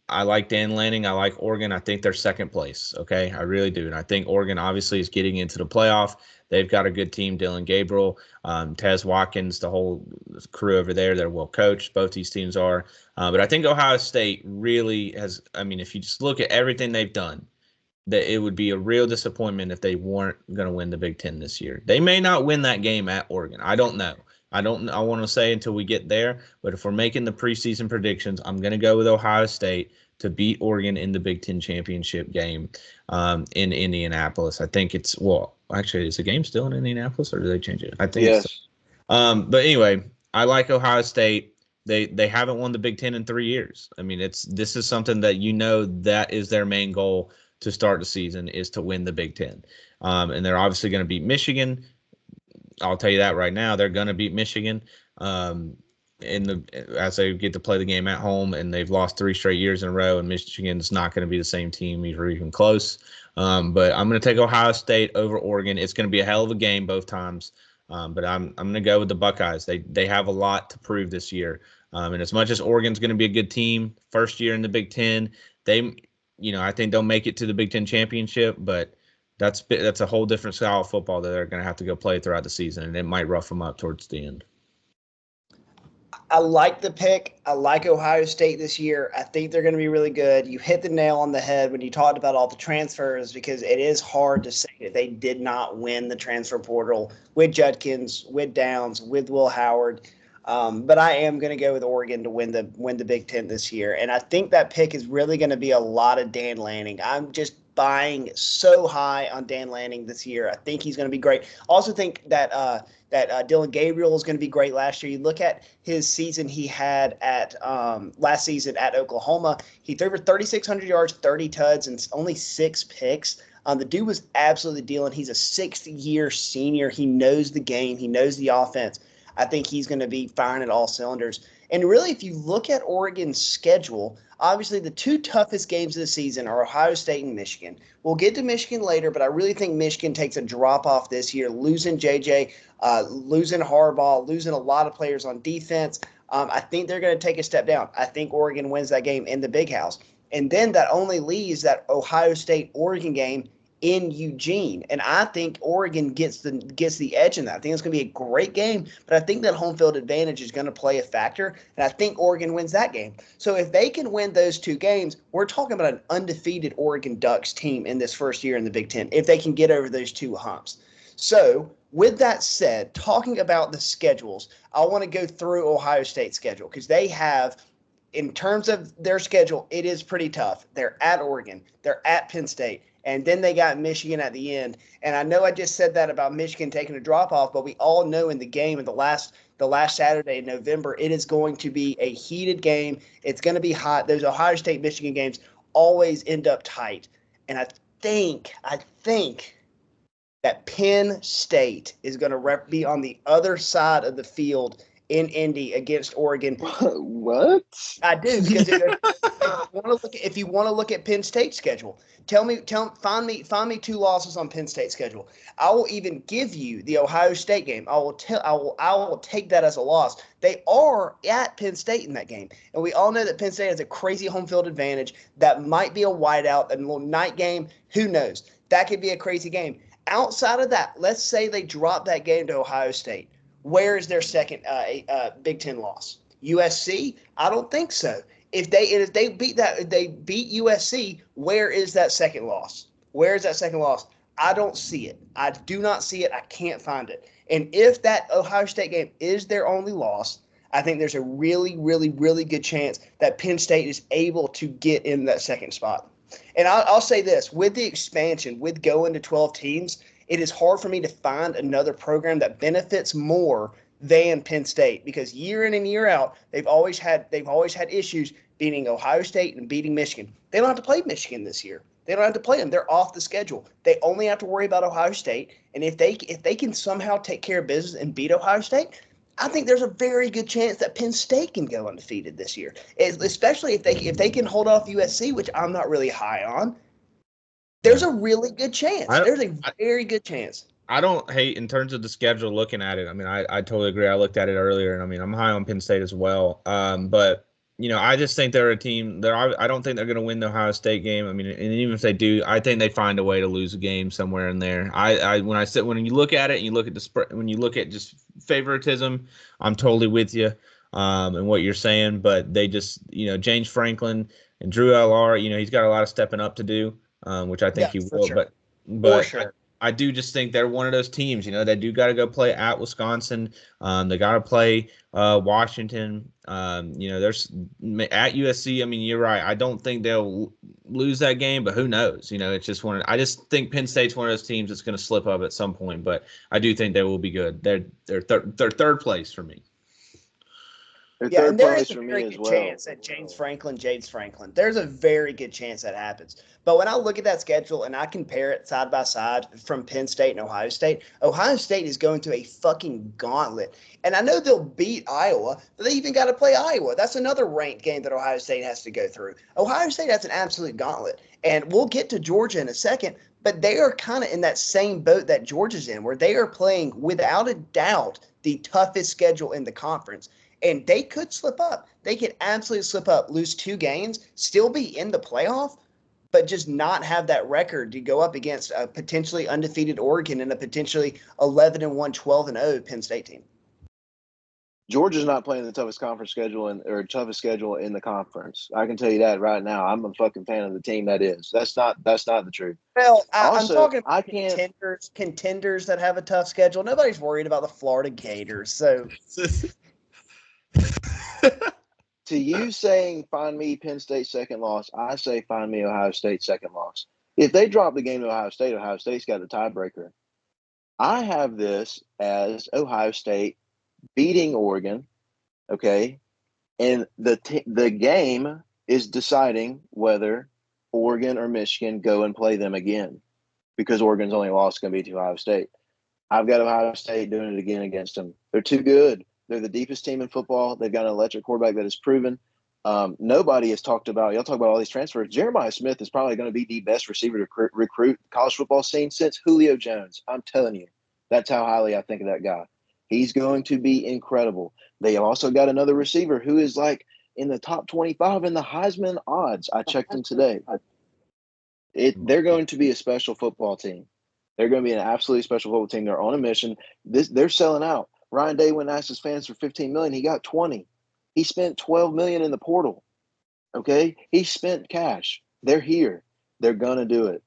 I like Dan Lanning. I like Oregon. I think they're second place. Okay, I really do. And I think Oregon obviously is getting into the playoff. They've got a good team. Dylan Gabriel, Tez Watkins, the whole crew over there. They're well coached. Both these teams are. But I think Ohio State really has. I mean, if you just look at everything they've done, that it would be a real disappointment if they weren't going to win the Big Ten this year. They may not win that game at Oregon. I don't know. I want to say until we get there. But if we're making the preseason predictions, I'm going to go with Ohio State to beat Oregon in the Big Ten championship game in Indianapolis. I think it's actually, is the game still in Indianapolis or did they change it? I think yes. But anyway, I like Ohio State. They haven't won the Big Ten in 3 years. I mean, this is something that that is their main goal to start the season, is to win the Big Ten. And they're obviously going to beat Michigan. I'll tell you that right now. They're going to beat Michigan as they get to play the game at home, and they've lost 3 straight years in a row, and Michigan's not going to be the same team even close. But I'm going to take Ohio State over Oregon. It's going to be a hell of a game both times. But I'm going to go with the Buckeyes. They have a lot to prove this year. And as much as Oregon's going to be a good team, first year in the Big Ten, I think they'll make it to the Big Ten championship, but that's a whole different style of football that they're going to have to go play throughout the season, and it might rough them up towards the end. I like the pick. I like Ohio State this year. I think they're going to be really good. You hit the nail on the head when you talked about all the transfers, because it is hard to say that they did not win the transfer portal with Judkins, with Downs, with Will Howard. But I am going to go with Oregon to win the Big Ten this year. And I think that pick is really going to be a lot of Dan Lanning. I'm just buying so high on Dan Lanning this year. I think he's going to be great. Also think that Dylan Gabriel is going to be great last year. You look at his season he had at last season at Oklahoma. He threw for 3,600 yards, 30 tuds, and only 6 picks. The dude was absolutely dealing. He's a 6th-year senior. He knows the game. He knows the offense. I think he's going to be firing at all cylinders. And really, if you look at Oregon's schedule, obviously the 2 toughest games of the season are Ohio State and Michigan. We'll get to Michigan later, but I really think Michigan takes a drop-off this year, losing JJ, losing Harbaugh, losing a lot of players on defense. I think they're going to take a step down. I think Oregon wins that game in the Big House. And then that only leaves that Ohio State-Oregon game in Eugene. And I think Oregon gets the edge in that. I think it's going to be a great game, but I think that home field advantage is going to play a factor, and I think Oregon wins that game. So if they can win those 2 games, we're talking about an undefeated Oregon Ducks team in this first year in the Big Ten, if they can get over those 2 humps. So with that said, talking about the schedules, I want to go through Ohio State's schedule, because they have, in terms of their schedule, it is pretty tough. They're at Oregon. They're at Penn State. And then they got Michigan at the end. And I know I just said that about Michigan taking a drop-off, but we all know in the game in the last Saturday in November, it is going to be a heated game. It's going to be hot. Those Ohio State-Michigan games always end up tight. And I think that Penn State is going to be on the other side of the field in Indy against Oregon. What? I do, because if you want to look at Penn State's schedule, find me 2 losses on Penn State's schedule. I will even give you the Ohio State game. I will take that as a loss. They are at Penn State in that game, and we all know that Penn State has a crazy home field advantage. That might be a whiteout, a little night game. Who knows? That could be a crazy game. Outside of that, let's say they drop that game to Ohio State. Where is their second Big Ten loss? USC? I don't think so. If they beat USC, where is that second loss? Where is that second loss? I don't see it. I do not see it. I can't find it. And if that Ohio State game is their only loss, I think there's a really, really, really good chance that Penn State is able to get in that second spot. And I'll say this, with the expansion, with going to 12 teams, it is hard for me to find another program that benefits more than Penn State, because year in and year out, they've always had issues beating Ohio State and beating Michigan. They don't have to play Michigan this year. They don't have to play them. They're off the schedule. They only have to worry about Ohio State. And if they can somehow take care of business and beat Ohio State, I think there's a very good chance that Penn State can go undefeated this year, especially if they can hold off USC, which I'm not really high on. There's a really good chance. There's a very good chance. I don't hate in terms of the schedule looking at it. I mean, I totally agree. I looked at it earlier, and I mean, I'm high on Penn State as well. But I just think they're a team. I don't think they're going to win the Ohio State game. I mean, and even if they do, I think they find a way to lose a game somewhere in there. When you look at it and you look at the spread, when you look at just favoritism, I'm totally with you and what you're saying. But they just, James Franklin and Drew L.R., he's got a lot of stepping up to do, which I think he will. Sure. But for sure. I do just think they're one of those teams, they do got to go play at Wisconsin. They got to play Washington. There's at USC. I mean, you're right. I don't think they'll lose that game, but who knows? It's just I just think Penn State's one of those teams that's going to slip up at some point, but I do think they will be good. They're third place for me. Yeah, and there is a very good chance that James Franklin. There's a very good chance that happens. But when I look at that schedule and I compare it side by side from Penn State and Ohio State is going through a fucking gauntlet. And I know they'll beat Iowa, but they even got to play Iowa. That's another ranked game that Ohio State has to go through. Ohio State has an absolute gauntlet. And we'll get to Georgia in a second, but they are kind of in that same boat that Georgia's in, where they are playing, without a doubt, the toughest schedule in the conference. And they could slip up. They could absolutely slip up, lose 2 games, still be in the playoff, but just not have that record to go up against a potentially undefeated Oregon and a potentially 11-1, 12-0 Penn State team. Georgia's not playing the toughest conference schedule toughest schedule in the conference. I can tell you that right now. I'm a fucking fan of the team that is. That's not the truth. Well, I'm talking about contenders that have a tough schedule. Nobody's worried about the Florida Gators. So to you saying find me Penn State second loss, I say find me Ohio State second loss. If they drop the game to Ohio State's got the tiebreaker. I have this as Ohio State beating Oregon, okay? And the game is deciding whether Oregon or Michigan go and play them again, because Oregon's only loss is going to be to Ohio State. I've got Ohio State doing it again against them. They're too good. They're the deepest team in football. They've got an electric quarterback that is proven. Nobody has talked about – y'all talk about all these transfers. Jeremiah Smith is probably going to be the best receiver to recruit the college football scene since Julio Jones. I'm telling you, that's how highly I think of that guy. He's going to be incredible. They also got another receiver who is like in the top 25 in the Heisman odds. I checked them today. They're going to be a special football team. They're going to be an absolutely special football team. They're on a mission. They're selling out. Ryan Day went and asked his fans for $15 million. He got 20. He spent $12 million in the portal. Okay? He spent cash. They're here. They're going to do it.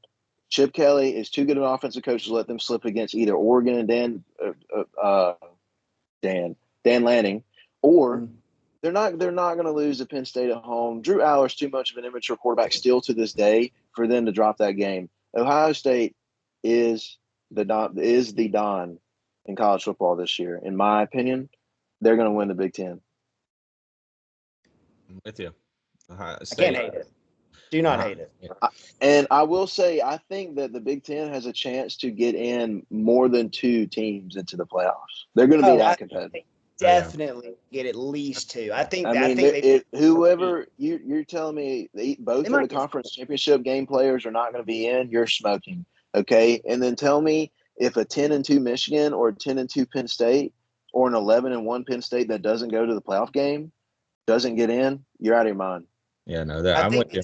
Chip Kelly is too good an offensive coach to let them slip against either Oregon and Dan Lanning, or they're not going to lose to Penn State at home. Drew Aller's too much of an immature quarterback still to this day for them to drop that game. Ohio State is the Don in college football this year. In my opinion, they're going to win the Big Ten. I'm with you. I can't hate it. Do not hate it. And I will say, I think that the Big Ten has a chance to get in more than 2 teams into the playoffs. They're going to be that competitive. definitely get at least 2. I think. I I mean, think whoever you're telling me both they of the might get. conference championship game players are not going to be in, you're smoking. Okay, and then tell me if a 10-2 Michigan or a 10-2 Penn State or an 11-1 Penn State that doesn't go to the playoff game doesn't get in, you're out of your mind. Yeah, no, that I I'm think with you.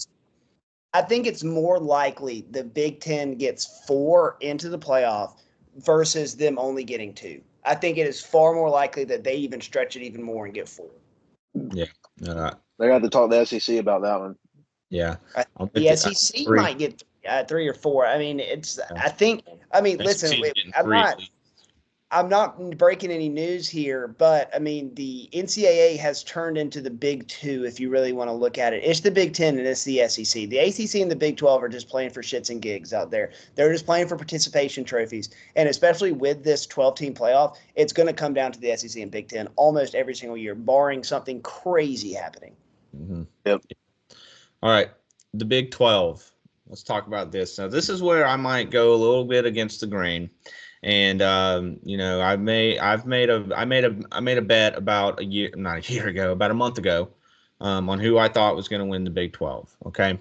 I think it's more likely the Big Ten gets 4 into the playoff versus them only getting 2. I think it is far more likely that they even stretch it even more and get 4. Yeah, no, They got to talk to the SEC about that one. yeah. I'm with The you. SEC 3. might get 3 or 4. I mean, it's. Yeah. I think. I mean, SEC listen. is getting I'm 3 at not. least. I'm not breaking any news here, but I mean, the NCAA has turned into the Big Two. If you really want to look at it, it's the Big Ten and it's the SEC. The ACC and the Big 12 are just playing for shits and gigs out there. They're just playing for participation trophies, and especially with this 12-team playoff, it's going to come down to the SEC and Big Ten almost every single year, barring something crazy happening. Mm-hmm. Yep. All right, the Big 12. Let's talk about this. Now, this is where I might go a little bit against the grain, and I made a bet about about a month ago, on who I thought was going to win the Big 12. Okay,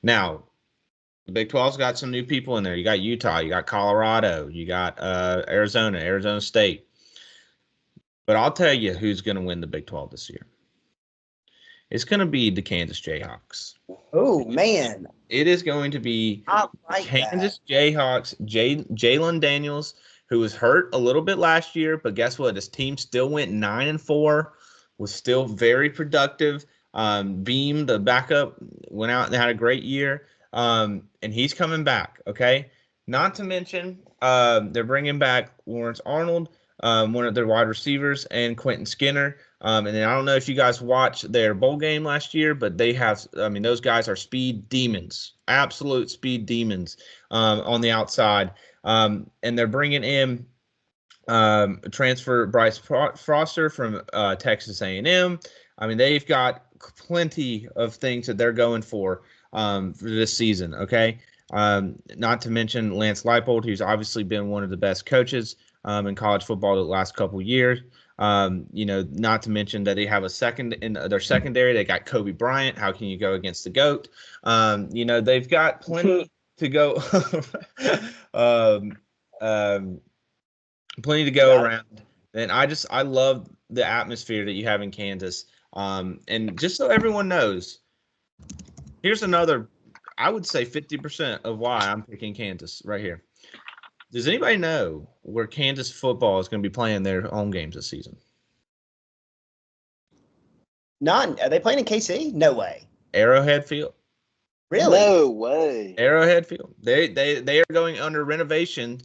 now the Big 12's got some new people in there. You got Utah, you got Colorado, you got Arizona State, but I'll tell you who's going to win the Big 12 this year. It's going to be the Kansas Jayhawks. Oh, man. It is going to be Kansas Jayhawks, Jalen Daniels, who was hurt a little bit last year, but guess what? His team still went 9-4, was still very productive. Beam, the backup, went out and had a great year, and he's coming back, okay? Not to mention, they're bringing back Lawrence Arnold, one of their wide receivers, and Quentin Skinner. And then I don't know if you guys watched their bowl game last year, but those guys are speed demons, absolute speed demons on the outside. And they're bringing in transfer Bryce Foster from Texas A&M. I mean, they've got plenty of things that they're going for this season, okay? Not to mention Lance Leipold, who's obviously been one of the best coaches in college football the last couple of years. Not to mention that they have a second in their secondary. They got Kobe Bryant. How can you go against the GOAT? They've got plenty to go, plenty to go around. And I love the atmosphere that you have in Kansas. And just so everyone knows, here's another, I would say 50% of why I'm picking Kansas right here. Does anybody know where Kansas football is going to be playing their home games this season? None. Are they playing in KC? No way. Arrowhead Field. Really? No way. Arrowhead Field. They are going under renovation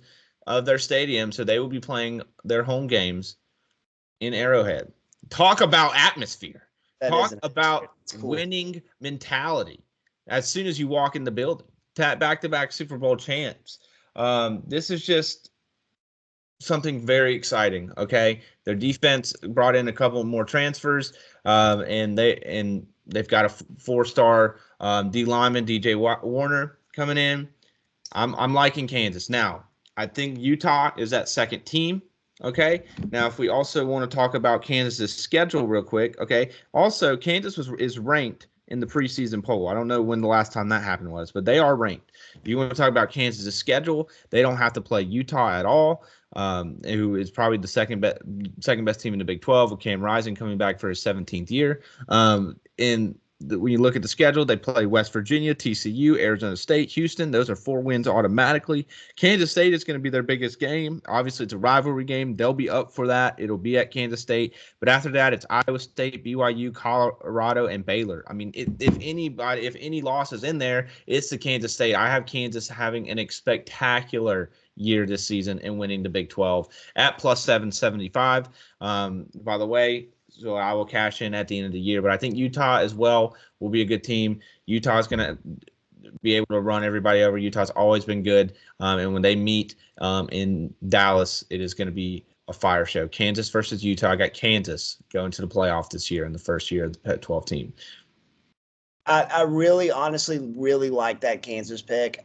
of their stadium, so they will be playing their home games in Arrowhead. Talk about atmosphere. Talk about winning mentality. As soon as you walk in the building, back-to-back Super Bowl champs. This is just something very exciting. Okay, their defense brought in a couple more transfers, and they've got a 4-star D lineman, DJ Warner, coming in. I'm liking Kansas. Now, I think Utah is that second team. Okay. Now, if we also want to talk about Kansas's schedule real quick. Okay. Also, Kansas is ranked in the preseason poll. I don't know when the last time that happened was, but they are ranked. If you want to talk about Kansas's schedule, they don't have to play Utah at all, who is probably the second best team in the Big 12, with Cam Rising coming back for his 17th year. When you look at the schedule, they play West Virginia, TCU, Arizona State, Houston. Those are 4 wins automatically. Kansas State is going to be their biggest game. Obviously, it's a rivalry game. They'll be up for that. It'll be at Kansas State. But after that, it's Iowa State, BYU, Colorado, and Baylor. I mean, if any loss is in there, it's the Kansas State. I have Kansas having an spectacular year this season and winning the Big 12 at plus 775. By the way, so I will cash in at the end of the year. But I think Utah as well will be a good team. Utah is going to be able to run everybody over. Utah's always been good. And when they meet in Dallas, it is going to be a fire show. Kansas versus Utah. I got Kansas going to the playoff this year in the first year of the Pac-12 team. I really, honestly, really like that Kansas pick.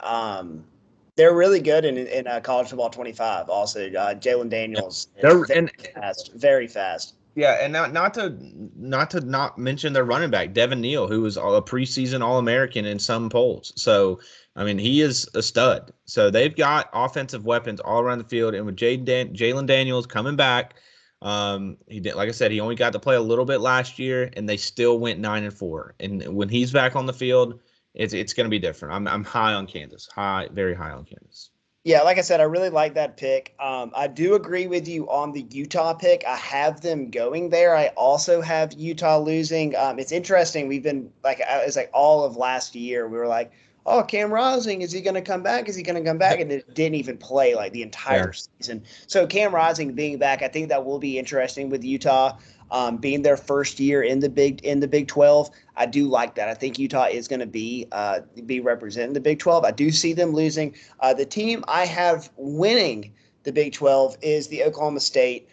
They're really good in college football 25. Also, Jalen Daniels is very fast. Yeah, and not mention their running back, Devin Neal, who was a preseason All-American in some polls. So, I mean, he is a stud. So they've got offensive weapons all around the field, and with Jalen Daniels coming back, he did, like I said, he only got to play a little bit last year, and they still went 9-4. And when he's back on the field, it's going to be different. I'm high on Kansas, very high on Kansas. Yeah, like I said, I really like that pick. I do agree with you on the Utah pick. I have them going there. I also have Utah losing. It's interesting. We've been it's like all of last year. We were like, oh, Cam Rising, is he going to come back? Is he going to come back? And it didn't even play like the entire season. So Cam Rising being back, I think that will be interesting with Utah. Being their first year in the Big 12, I do like that. I think Utah is going to be representing the Big 12. I do see them losing. The team I have winning the Big 12 is the Oklahoma State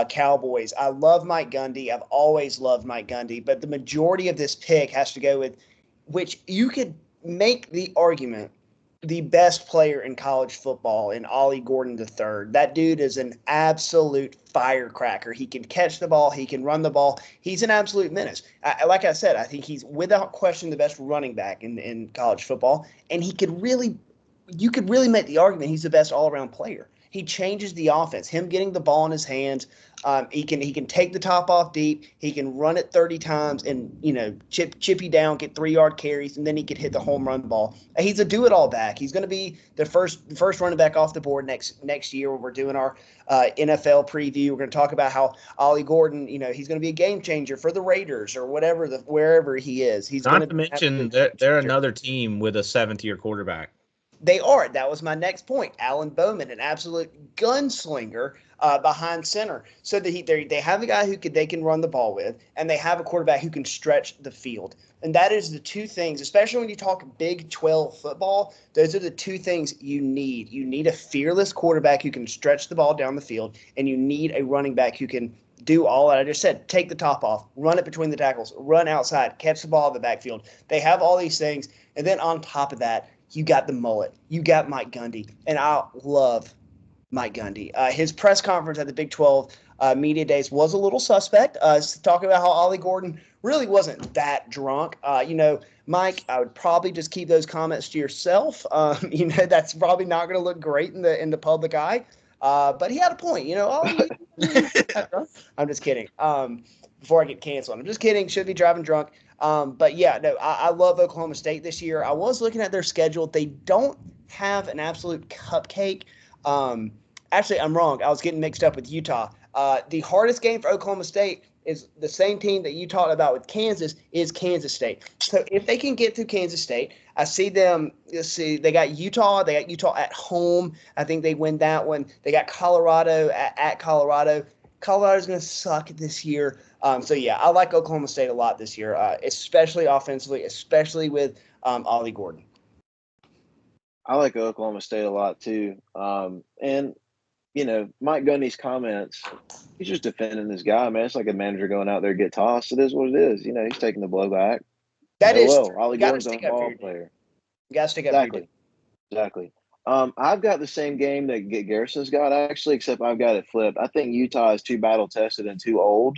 Cowboys. I love Mike Gundy. I've always loved Mike Gundy, but the majority of this pick has to go with, which you could make the argument, the best player in college football in Ollie Gordon III. That dude is an absolute firecracker. He can catch the ball. He can run the ball. He's an absolute menace. Like I said, I think he's without question the best running back in college football. And you could really make the argument he's the best all-around player. He changes the offense. Him getting the ball in his hands, he can take the top off deep. He can run it 30 times and chip you down, get 3-yard carries, and then he could hit the home run ball. He's a do-it-all back. He's going to be the first running back off the board next year when we're doing our NFL preview. We're going to talk about how Ollie Gordon, he's going to be a game changer for the Raiders or wherever he is. He's not to mention they're another team with a 7th-year quarterback. They are. That was my next point. Alan Bowman, an absolute gunslinger behind center. So that they have a guy they can run the ball with, and they have a quarterback who can stretch the field. And that is the two things, especially when you talk Big 12 football, those are the two things you need. You need a fearless quarterback who can stretch the ball down the field, and you need a running back who can do all that I just said. Take the top off, run it between the tackles, run outside, catch the ball in the backfield. They have all these things. And then on top of that, you got the mullet. You got Mike Gundy. And I love Mike Gundy. His press conference at the Big 12 media days was a little suspect. Talking about how Ollie Gordon really wasn't that drunk. Mike, I would probably just keep those comments to yourself. That's probably not going to look great in the public eye. But he had a point. I'm just kidding. Before I get canceled, I'm just kidding. Should be driving drunk. But yeah, no, I love Oklahoma State this year. I was looking at their schedule. They don't have an absolute cupcake. Actually, I'm wrong. I was getting mixed up with Utah. The hardest game for Oklahoma State is the same team that you talked about with Kansas is Kansas State. So if they can get through Kansas State, I see them. Let's see, they got Utah. They got Utah at home. I think they win that one. They got Colorado at Colorado. Colorado's going to suck this year. So, yeah, I like Oklahoma State a lot this year, especially offensively, especially with Ollie Gordon. I like Oklahoma State a lot too. And, Mike Gundy's comments, he's just defending this guy, man. It's like a manager going out there to get tossed. It is what it is. He's taking the blowback. That is Ollie Gordon's a ball player. You got to stick up for your Exactly. I've got the same game that Garrison's got, actually, except I've got it flipped. I think Utah is too battle-tested and too old,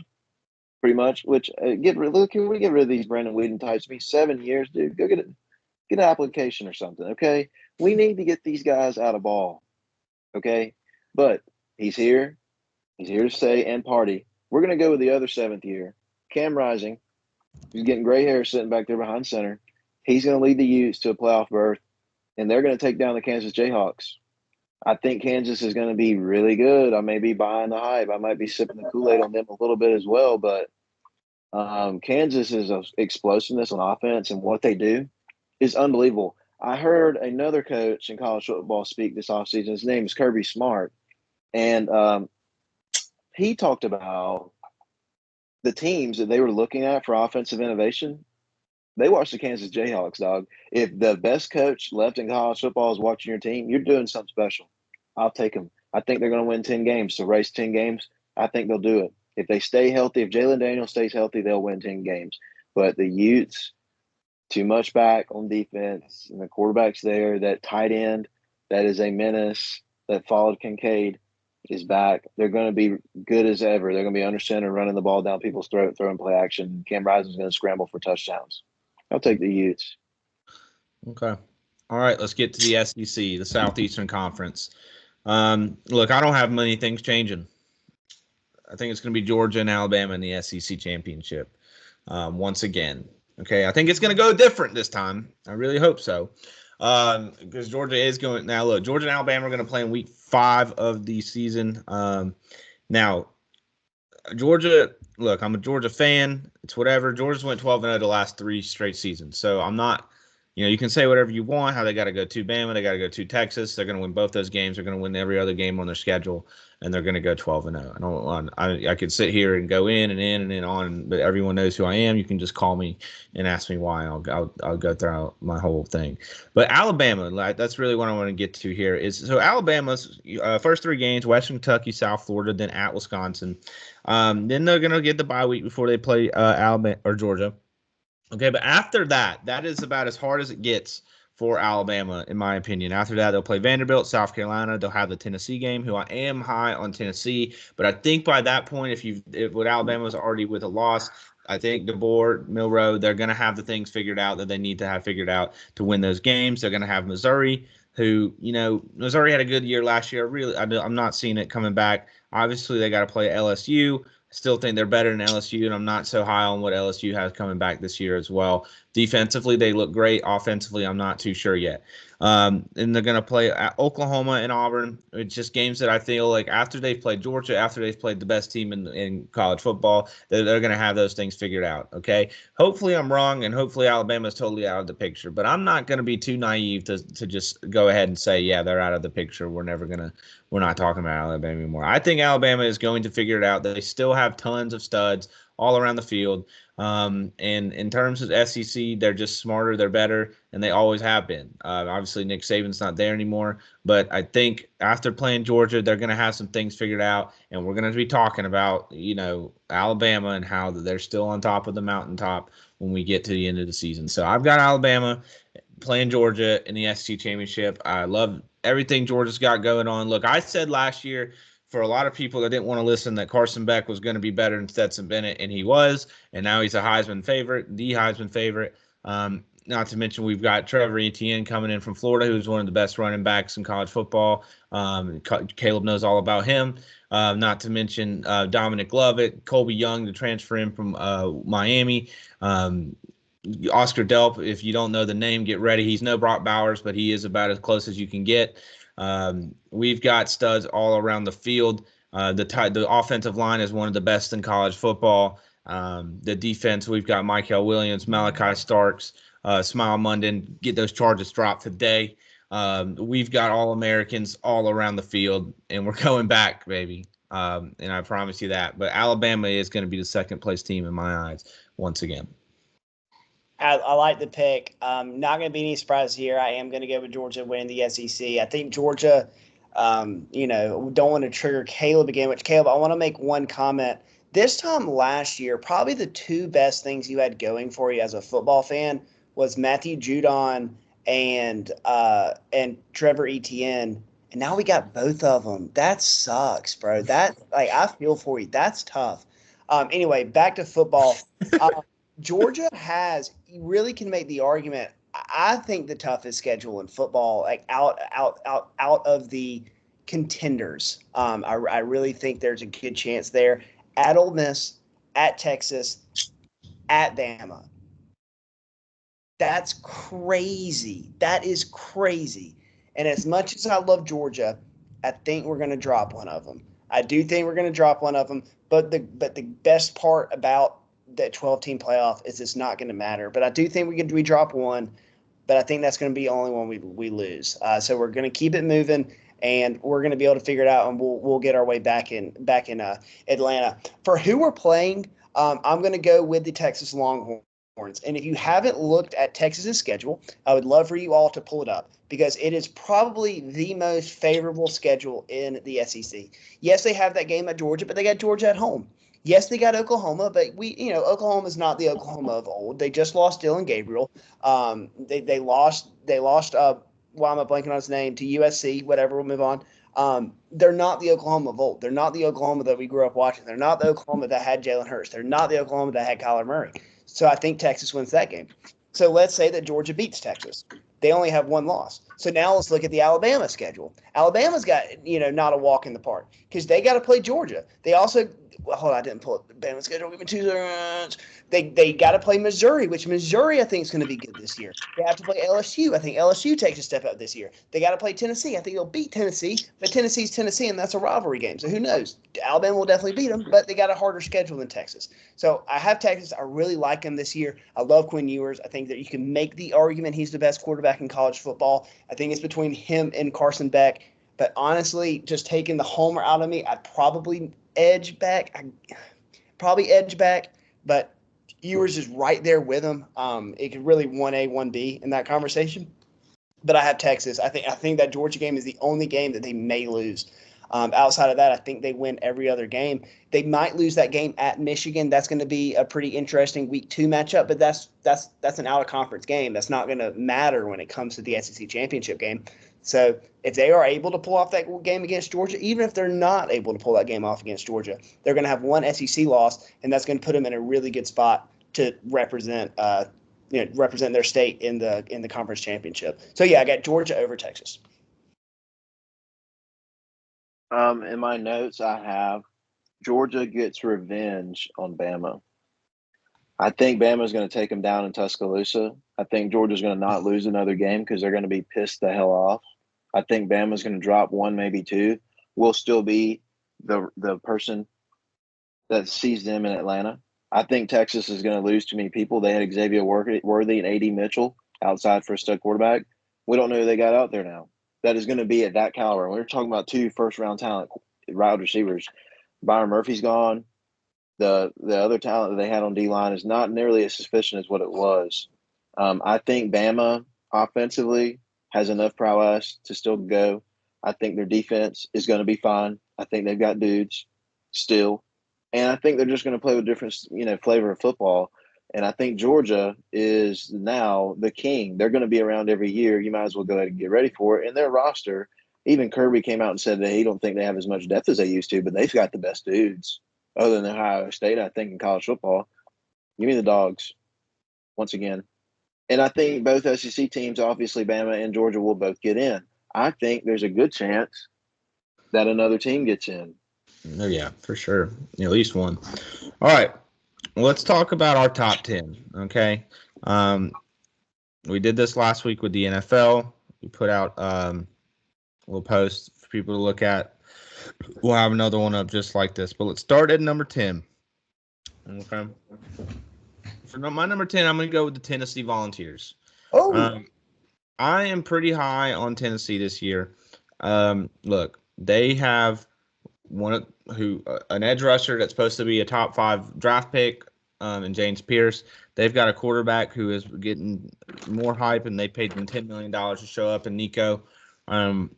pretty much, which can we get rid of these Brandon Whedon types? Be 7 years, dude. Go get an application or something, okay? We need to get these guys out of ball, okay? But he's here. He's here to stay and party. We're going to go with the other 7th year. Cam Rising. He's getting gray hair sitting back there behind center. He's going to lead the Utes to a playoff berth, and they're going to take down the Kansas Jayhawks. I think Kansas is going to be really good. I may be buying the hype. I might be sipping the Kool-Aid on them a little bit as well, but Kansas is explosiveness on offense, and what they do is unbelievable. I heard another coach in college football speak this offseason. His name is Kirby Smart, and he talked about the teams that they were looking at for offensive innovation. They watched the Kansas Jayhawks, dog. If the best coach left in college football is watching your team, you're doing something special. I'll take them. I think they're going to win 10 games. So race 10 games, I think they'll do it. If they stay healthy, if Jalen Daniels stays healthy, they'll win 10 games. But the Utes, too much back on defense, and the quarterback's there, that tight end, that is a menace that followed Kincaid. is back. They're going to be good as ever. They're going to be under center, running the ball down people's throat, throwing play action. Cam Rising's going to scramble for touchdowns. I'll take the Utes. Okay. All right, let's get to the SEC, the Southeastern Conference. Look, I don't have many things changing. I think it's going to be Georgia and Alabama in the SEC championship once again. Okay, I think it's going to go different this time. I really hope so. Because Georgia is going now. Look, Georgia and Alabama are going to play in week 5 of the season. Now, Georgia. Look, I'm a Georgia fan. It's whatever. Georgia's went 12-0 the last 3 straight seasons. So I'm not. You can say whatever you want. How they got to go to Bama, they got to go to Texas. They're going to win both those games. They're going to win every other game on their schedule, and they're going to go 12-0. I could sit here and go in and on, but everyone knows who I am. You can just call me and ask me why. I'll go through my whole thing. But Alabama, that's really what I want to get to here. So Alabama's first 3 games: Western Kentucky, South Florida, then at Wisconsin. Then they're going to get the bye week before they play Alabama or Georgia. Okay, but after that is about as hard as it gets for Alabama, in my opinion. After that, they'll play Vanderbilt, South Carolina. They'll have the Tennessee game, who I am high on Tennessee. But I think by that point, if Alabama was already with a loss, I think DeBoer, Milroe, they're going to have the things figured out that they need to have figured out to win those games. They're going to have Missouri, who, Missouri had a good year last year. I'm not seeing it coming back. Obviously, they got to play LSU. Still think they're better than LSU, and I'm not so high on what LSU has coming back this year as well. Defensively, they look great. Offensively, I'm not too sure yet. And they're going to play Oklahoma and Auburn. It's just games that I feel like after they've played Georgia, after they've played the best team in college football, they're going to have those things figured out, okay? Hopefully I'm wrong, and hopefully Alabama's totally out of the picture. But I'm not going to be too naive to just go ahead and say, yeah, they're out of the picture. We're not talking about Alabama anymore. I think Alabama is going to figure it out. They still have tons of studs all around the field. And in terms of SEC, they're just smarter, they're better, and they always have been. Obviously, Nick Saban's not there anymore, but I think after playing Georgia, they're going to have some things figured out, and we're going to be talking about, Alabama and how they're still on top of the mountaintop when we get to the end of the season. So I've got Alabama playing Georgia in the SEC championship. I love everything Georgia's got going on. Look, I said last year, for a lot of people that didn't want to listen, that Carson Beck was going to be better than Stetson Bennett, and he was. And now he's a Heisman favorite, the Heisman favorite. Not to mention we've got Trevor Etienne coming in from Florida, who's one of the best running backs in college football. Caleb knows all about him. Not to mention Dominic Lovett, Colby Young, to transfer in from Miami. Oscar Delp, if you don't know the name, get ready. He's no Brock Bowers, but he is about as close as you can get. We've got studs all around the field. The offensive line is one of the best in college football. The defense, we've got Michael Williams, Malachi Starks, Smile Munden. Get those charges dropped today. We've got All-Americans all around the field, and we're going back, baby. And I promise you that. But Alabama is going to be the second-place team in my eyes once again. I like the pick. Not going to be any surprise here. I am going to go with Georgia winning the SEC. I think Georgia, don't want to trigger Caleb again, which, Caleb, I want to make one comment. This time last year, probably the 2 best things you had going for you as a football fan was Matthew Judon and Trevor Etienne. And now we got both of them. That sucks, bro. I feel for you. That's tough. Anyway, back to football. Georgia you really can make the argument. I think the toughest schedule in football, like out of the contenders. I really think there's a good chance there. At Ole Miss, at Texas, at Bama. That's crazy. That is crazy. And as much as I love Georgia, I think we're going to drop one of them. I do think we're going to drop one of them. But the best part about that 12-team playoff is it's not going to matter. But I do think we drop one, but I think that's going to be the only one we lose. So we're going to keep it moving, and we're going to be able to figure it out, and we'll get our way back in Atlanta. For who we're playing, I'm going to go with the Texas Longhorns. And if you haven't looked at Texas's schedule, I would love for you all to pull it up because it is probably the most favorable schedule in the SEC. Yes, they have that game at Georgia, but they got Georgia at home. Yes, they got Oklahoma, but Oklahoma is not the Oklahoma of old. They just lost Dylan Gabriel. They lost. Why am I blanking on his name? To USC. Whatever. We'll move on. They're not the Oklahoma of old. They're not the Oklahoma that we grew up watching. They're not the Oklahoma that had Jalen Hurts. They're not the Oklahoma that had Kyler Murray. So I think Texas wins that game. So let's say that Georgia beats Texas. They only have one loss. So now let's look at the Alabama schedule. Alabama's got, not a walk in the park because they got to play Georgia. They also hold on, I didn't pull up the Bama schedule. Give me 2 seconds. They got to play Missouri, which Missouri I think is going to be good this year. They have to play LSU. I think LSU takes a step up this year. They got to play Tennessee. I think they'll beat Tennessee, but Tennessee's Tennessee, and that's a rivalry game. So who knows? Alabama will definitely beat them, but they got a harder schedule than Texas. So I have Texas. I really like him this year. I love Quinn Ewers. I think that you can make the argument he's the best quarterback in college football. I think it's between him and Carson Beck. But honestly, just taking the homer out of me, I'd probably edge back. But Ewers is right there with him. It could really 1A, 1B in that conversation. But I have Texas. I think that Georgia game is the only game that they may lose. Outside of that, I think they win every other game. They might lose that game at Michigan. That's going to be a pretty interesting week 2 matchup, but that's an out-of-conference game. That's not going to matter when it comes to the SEC championship game. So if they are able to pull off that game against Georgia, even if they're not able to pull that game off against Georgia, they're going to have one SEC loss, and that's going to put them in a really good spot to represent their state in the conference championship. So yeah, I got Georgia over Texas. In my notes, I have Georgia gets revenge on Bama. I think Bama's going to take them down in Tuscaloosa. I think Georgia's going to not lose another game because they're going to be pissed the hell off. I think Bama's going to drop 1, maybe 2. We'll still be the person that sees them in Atlanta. I think Texas is going to lose too many people. They had Xavier Worthy and A.D. Mitchell outside for a stud quarterback. We don't know who they got out there now that is going to be at that caliber. We're talking about 2 first-round talent wide receivers. Byron Murphy's gone. The other talent that they had on D-line is not nearly as sufficient as what it was. I think Bama offensively has enough prowess to still go. I think their defense is going to be fine. I think they've got dudes still. And I think they're just going to play with different, flavor of football. And I think Georgia is now the king. They're going to be around every year. You might as well go ahead and get ready for it. And their roster, even Kirby came out and said that he don't think they have as much depth as they used to, but they've got the best dudes other than Ohio State, I think, in college football. Give me the Dogs once again. And I think both SEC teams, obviously Bama and Georgia, will both get in. I think there's a good chance that another team gets in. Oh, yeah, for sure. At least one. All right. Well, let's talk about our top 10, okay? We did this last week with the NFL. We put out a little post for people to look at. We'll have another one up just like this. But let's start at number 10. Okay. For my number 10, I'm going to go with the Tennessee Volunteers. Oh. I am pretty high on Tennessee this year. Look, they have an edge rusher that's supposed to be a top 5 draft pick, and James Pierce. They've got a quarterback who is getting more hype, and they paid him $10 million to show up in Nico. And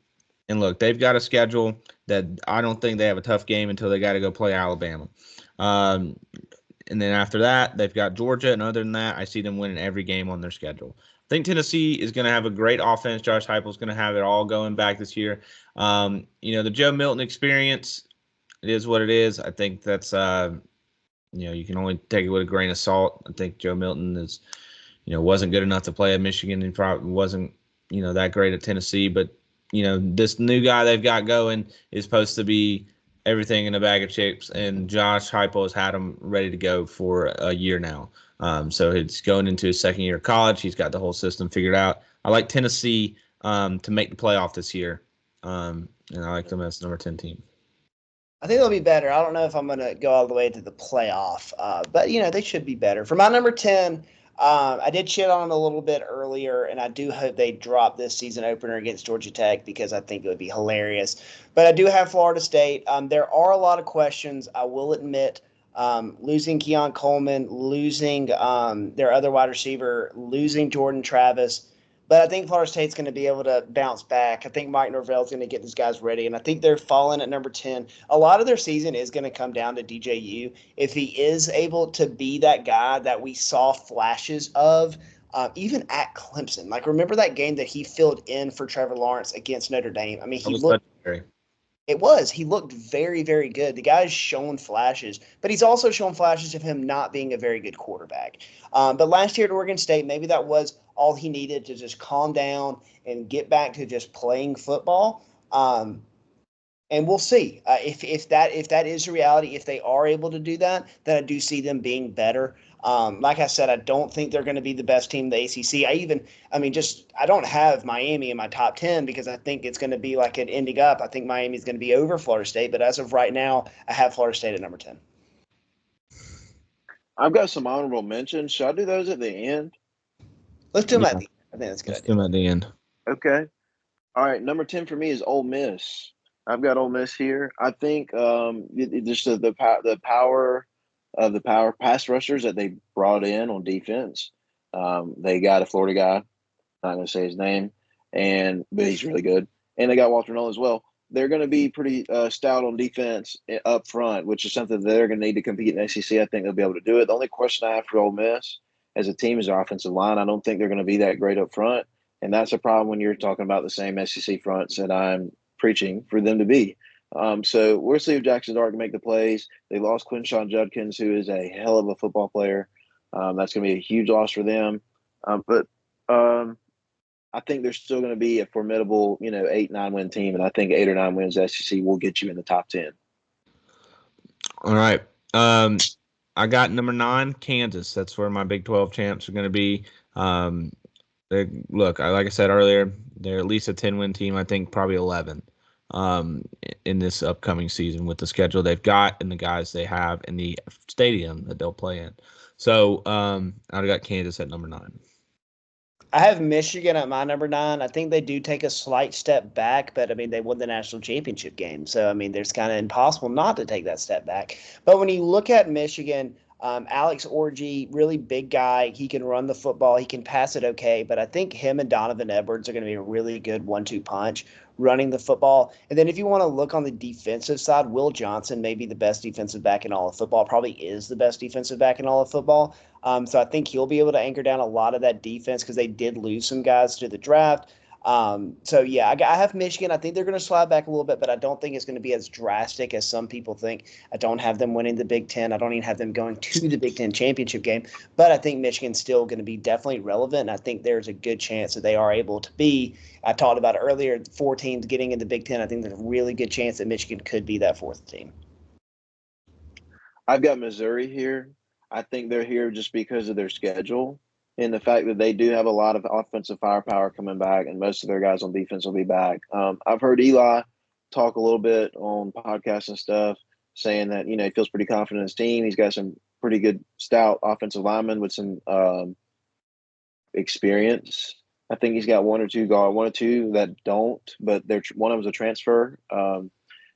look, they've got a schedule that I don't think they have a tough game until they got to go play Alabama. And then after that, they've got Georgia. And other than that, I see them winning every game on their schedule. I think Tennessee is going to have a great offense. Josh Heupel is going to have it all going back this year. The Joe Milton experience, it is what it is. I think that's, you can only take it with a grain of salt. I think Joe Milton is, wasn't good enough to play at Michigan and probably wasn't, that great at Tennessee. But, this new guy they've got going is supposed to be everything in a bag of chips, and Josh Heupel has had him ready to go for a year now. So it's going into his second year of college. He's got the whole system figured out. I like Tennessee to make the playoff this year, and I like them as number 10 team. I think they'll be better. I don't know if I'm going to go all the way to the playoff, but, they should be better. For my number 10, I did shit on them a little bit earlier, and I do hope they drop this season opener against Georgia Tech because I think it would be hilarious. But I do have Florida State. There are a lot of questions, I will admit. Losing Keon Coleman, losing their other wide receiver, losing Jordan Travis. But I think Florida State's going to be able to bounce back. I think Mike Norvell's going to get these guys ready, and I think they're falling at number 10. A lot of their season is going to come down to DJU. If he is able to be that guy that we saw flashes of, even at Clemson. Like, remember that game that he filled in for Trevor Lawrence against Notre Dame? I mean, he looked – It was. He looked very, very good. The guy's shown flashes, but he's also shown flashes of him not being a very good quarterback. But last year at Oregon State, maybe that was all he needed to just calm down and get back to just playing football. And we'll see if that is the reality. If they are able to do that, then I do see them being better. Like I said, I don't think they're going to be the best team in the ACC. I don't have Miami in my top 10 because I think it's going to be like it ending up. I think Miami is going to be over Florida State, but as of right now, I have Florida State at number 10. I've got some honorable mentions. Should I do those at the end? Let's do them at the end. I think that's a good Let's idea. do them at the end. Okay. All right. Number 10 for me is Ole Miss. I've got Ole Miss here. I think just the power of the power pass rushers that they brought in on defense. They got a Florida guy. Not going to say his name, but he's really good. And they got Walter Nolan as well. They're going to be pretty stout on defense up front, which is something that they're going to need to compete in the SEC. I think they'll be able to do it. The only question I have for Ole Miss as a team is their offensive line. I don't think they're going to be that great up front, and that's a problem when you're talking about the same SEC fronts that I'm preaching for them to be. So we'll see if Jackson Dart can make the plays. They lost Quinshon Judkins, who is a hell of a football player. That's going to be a huge loss for them. But I think they're still going to be a formidable, 8-9 win team, and I think 8 or 9 wins SEC will get you in the top 10. All right. I got number 9, Kansas. That's where my Big 12 champs are going to be. Like I said earlier, they're at least a 10-win team. I think probably 11 in this upcoming season with the schedule they've got and the guys they have in the stadium that they'll play in. So I've got Kansas at number 9. I have Michigan at my number 9. I think they do take a slight step back, but they won the national championship game. So, there's kind of impossible not to take that step back. But when you look at Michigan, Alex Orji, really big guy. He can run the football. He can pass it okay. But I think him and Donovan Edwards are going to be a really good 1-2 punch running the football. And then if you want to look on the defensive side, Will Johnson may be the best defensive back in all of football, probably is the best defensive back in all of football. So I think he'll be able to anchor down a lot of that defense because they did lose some guys to the draft. I have Michigan. I think they're going to slide back a little bit, but I don't think it's going to be as drastic as some people think. I don't have them winning the Big Ten. I don't even have them going to the Big Ten championship game, but I think Michigan's still going to be definitely relevant. And I think there's a good chance that they are able to be. I talked about it earlier, 4 teams getting in the Big Ten. I think there's a really good chance that Michigan could be that 4th team. I've got Missouri here. I think they're here just because of their schedule and the fact that they do have a lot of offensive firepower coming back, and most of their guys on defense will be back. I've heard Eli talk a little bit on podcasts and stuff, saying that, he feels pretty confident in his team. He's got some pretty good, stout offensive linemen with some experience. I think he's got one or two that don't, but one of them's a transfer.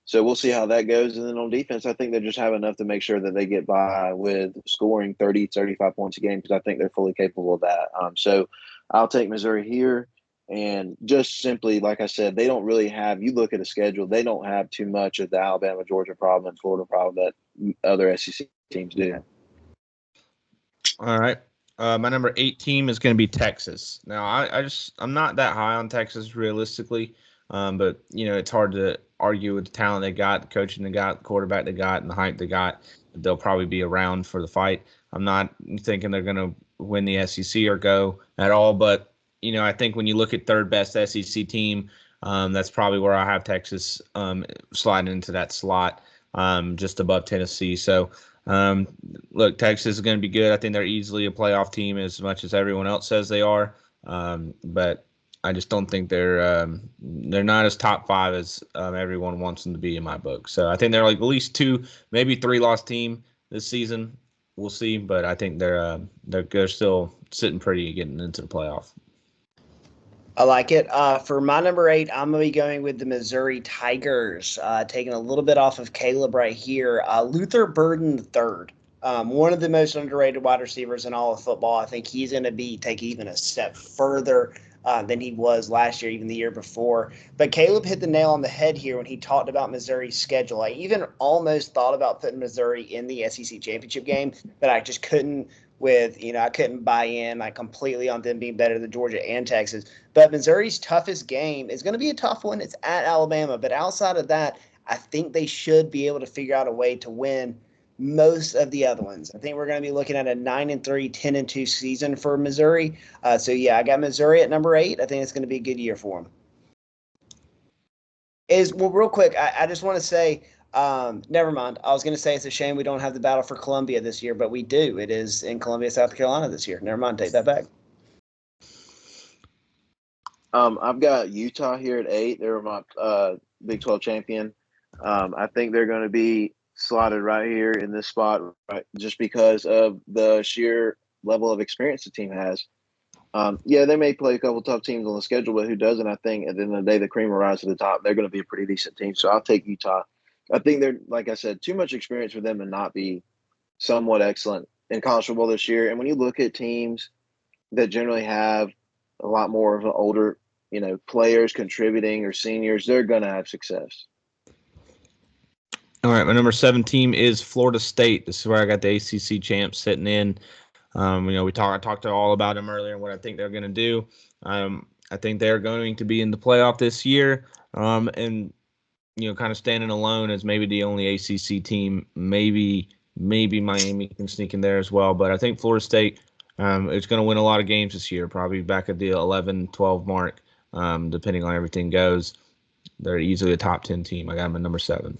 So we'll see how that goes. And then on defense, I think they just have enough to make sure that they get by with scoring 30, 35 points a game because I think they're fully capable of that. So I'll take Missouri here. And just simply, like I said, they don't really have – you look at the schedule, they don't have too much of the Alabama, Georgia problem and Florida problem that other SEC teams do. All right. My number 8 team is going to be Texas. Now, I'm not that high on Texas realistically, but it's hard to argue with the talent they got, the coaching they got, the quarterback they got, and the hype they got. They'll probably be around for the fight. I'm not thinking they're going to win the SEC or go at all, but I think when you look at 3rd best SEC team, that's probably where I have Texas sliding into that slot, just above Tennessee. So. Look, Texas is going to be good. I think they're easily a playoff team as much as everyone else says they are. But I just don't think they're not as top 5 as everyone wants them to be in my book. So I think they're like at least 2, maybe 3-loss team this season. We'll see, but I think they're still sitting pretty getting into the playoff. I like it. For my number 8, I'm going to be going with the Missouri Tigers, taking a little bit off of Caleb right here. Luther Burden III, one of the most underrated wide receivers in all of football. I think he's going to take even a step further than he was last year, even the year before. But Caleb hit the nail on the head here when he talked about Missouri's schedule. I even almost thought about putting Missouri in the SEC championship game, but I just couldn't. I couldn't buy in completely on them being better than Georgia and Texas. But Missouri's toughest game is going to be a tough one. It's at Alabama. But outside of that, I think they should be able to figure out a way to win most of the other ones. I think we're going to be looking at a 9-3, 10-2 season for Missouri. So yeah, I got Missouri at number 8. I think it's going to be a good year for them. Real quick, I just want to say, never mind. I was going to say it's a shame we don't have the battle for Columbia this year, but we do. It is in Columbia, South Carolina this year. Never mind. Take that back. I've got Utah here at 8. They were my Big 12 champion. I think they're going to be slotted right here in this spot, right, just because of the sheer level of experience the team has. Yeah, they may play a couple tough teams on the schedule, but who doesn't? I think at the end of the day, the cream will rise to the top. They're going to be a pretty decent team, so I'll take Utah. I think they're, like I said, too much experience for them to not be somewhat excellent in college football this year. And when you look at teams that generally have a lot more of an older, players contributing or seniors, they're going to have success. All right, my number 7 team is Florida State. This is where I got the ACC champs sitting in. I talked all about them earlier and what I think they're going to do. I think they're going to be in the playoff this year, and kind of standing alone as maybe the only ACC team. Maybe Miami can sneak in there as well, but I think Florida State is going to win a lot of games this year, probably back at the 11-12 mark, depending on everything goes. They're easily a top 10 team. I got them at number 7.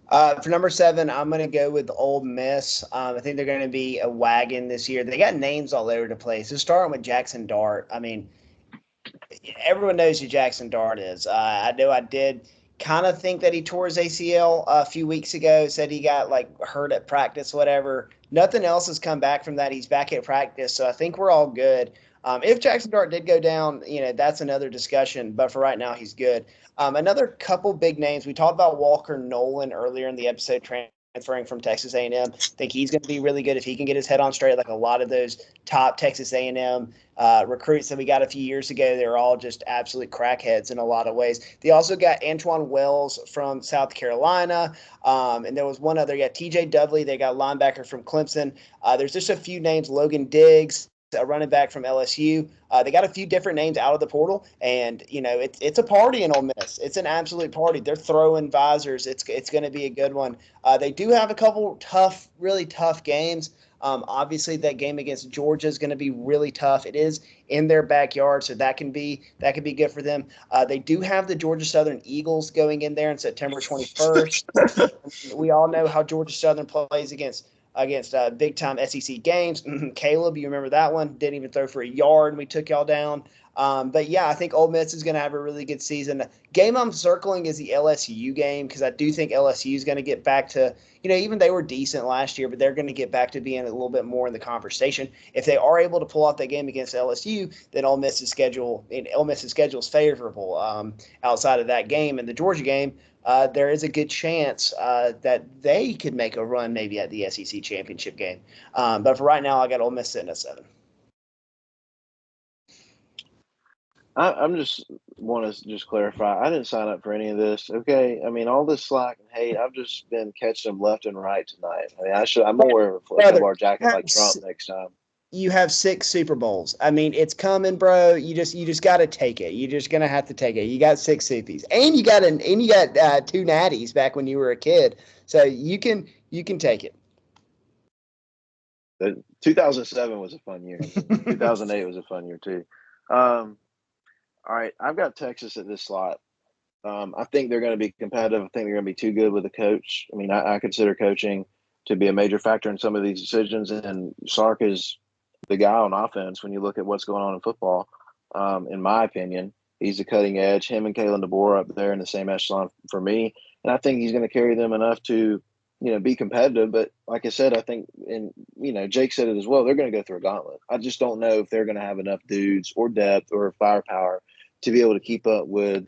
For number 7, I'm going to go with Ole Miss. I think they're going to be a wagon this year. They got names all over the place. Just starting with Jackson Dart. I mean, everyone knows who Jackson Dart is. I know I did kind of think that he tore his ACL a few weeks ago, said he got hurt at practice, whatever. Nothing else has come back from that. He's back at practice, so I think we're all good. If Jackson Dart did go down, that's another discussion. But for right now, he's good. Another couple big names. We talked about Walker Nolan earlier in the episode, transferring from Texas A&M. I think he's going to be really good if he can get his head on straight. Like a lot of those top Texas A&M recruits that we got a few years ago, they're all just absolute crackheads in a lot of ways. They also got Antoine Wells from South Carolina. And there was one other, TJ Dudley. They got linebacker from Clemson. There's just a few names, Logan Diggs, a running back from LSU. They got a few different names out of the portal, and it's a party in Ole Miss. It's an absolute party. They're throwing visors. It's going to be a good one. They do have a couple really tough games. Obviously, that game against Georgia is going to be really tough. It is in their backyard, so that can be good for them. They do have the Georgia Southern Eagles going in there on September 21st. We all know how Georgia Southern plays against big-time SEC games. Caleb, you remember that one? Didn't even throw for a yard, and we took y'all down. But, yeah, I think Ole Miss is going to have a really good season. Game I'm circling is the LSU game because I do think LSU is going to get back to, even they were decent last year, but they're going to get back to being a little bit more in the conversation. If they are able to pull off that game against LSU, then Ole Miss's schedule is favorable outside of that game. And the Georgia game, there is a good chance that they could make a run maybe at the SEC championship game. But for right now, I got Ole Miss sitting at 7. I'm just want to just clarify. I didn't sign up for any of this. Okay, I mean all this slack and hate. I've just been catching them left and right tonight. I mean, I'm gonna wear a football jacket like Trump next time. You have 6 Super Bowls. I mean, it's coming, bro. You just got to take it. You're just gonna have to take it. You got 6 Supies, and you got 2 natties back when you were a kid, so you can take it. 2007 was a fun year. 2008 was a fun year too. All right, I've got Texas at this slot. I think they're going to be competitive. I think they're going to be too good with the coach. I mean, I consider coaching to be a major factor in some of these decisions, and Sark is the guy on offense when you look at what's going on in football. In my opinion, he's the cutting edge. Him and Kalen DeBoer up there in the same echelon for me, and I think he's going to carry them enough to, be competitive. But like I said, I think, and Jake said it as well, they're going to go through a gauntlet. I just don't know if they're going to have enough dudes or depth or firepower to be able to keep up with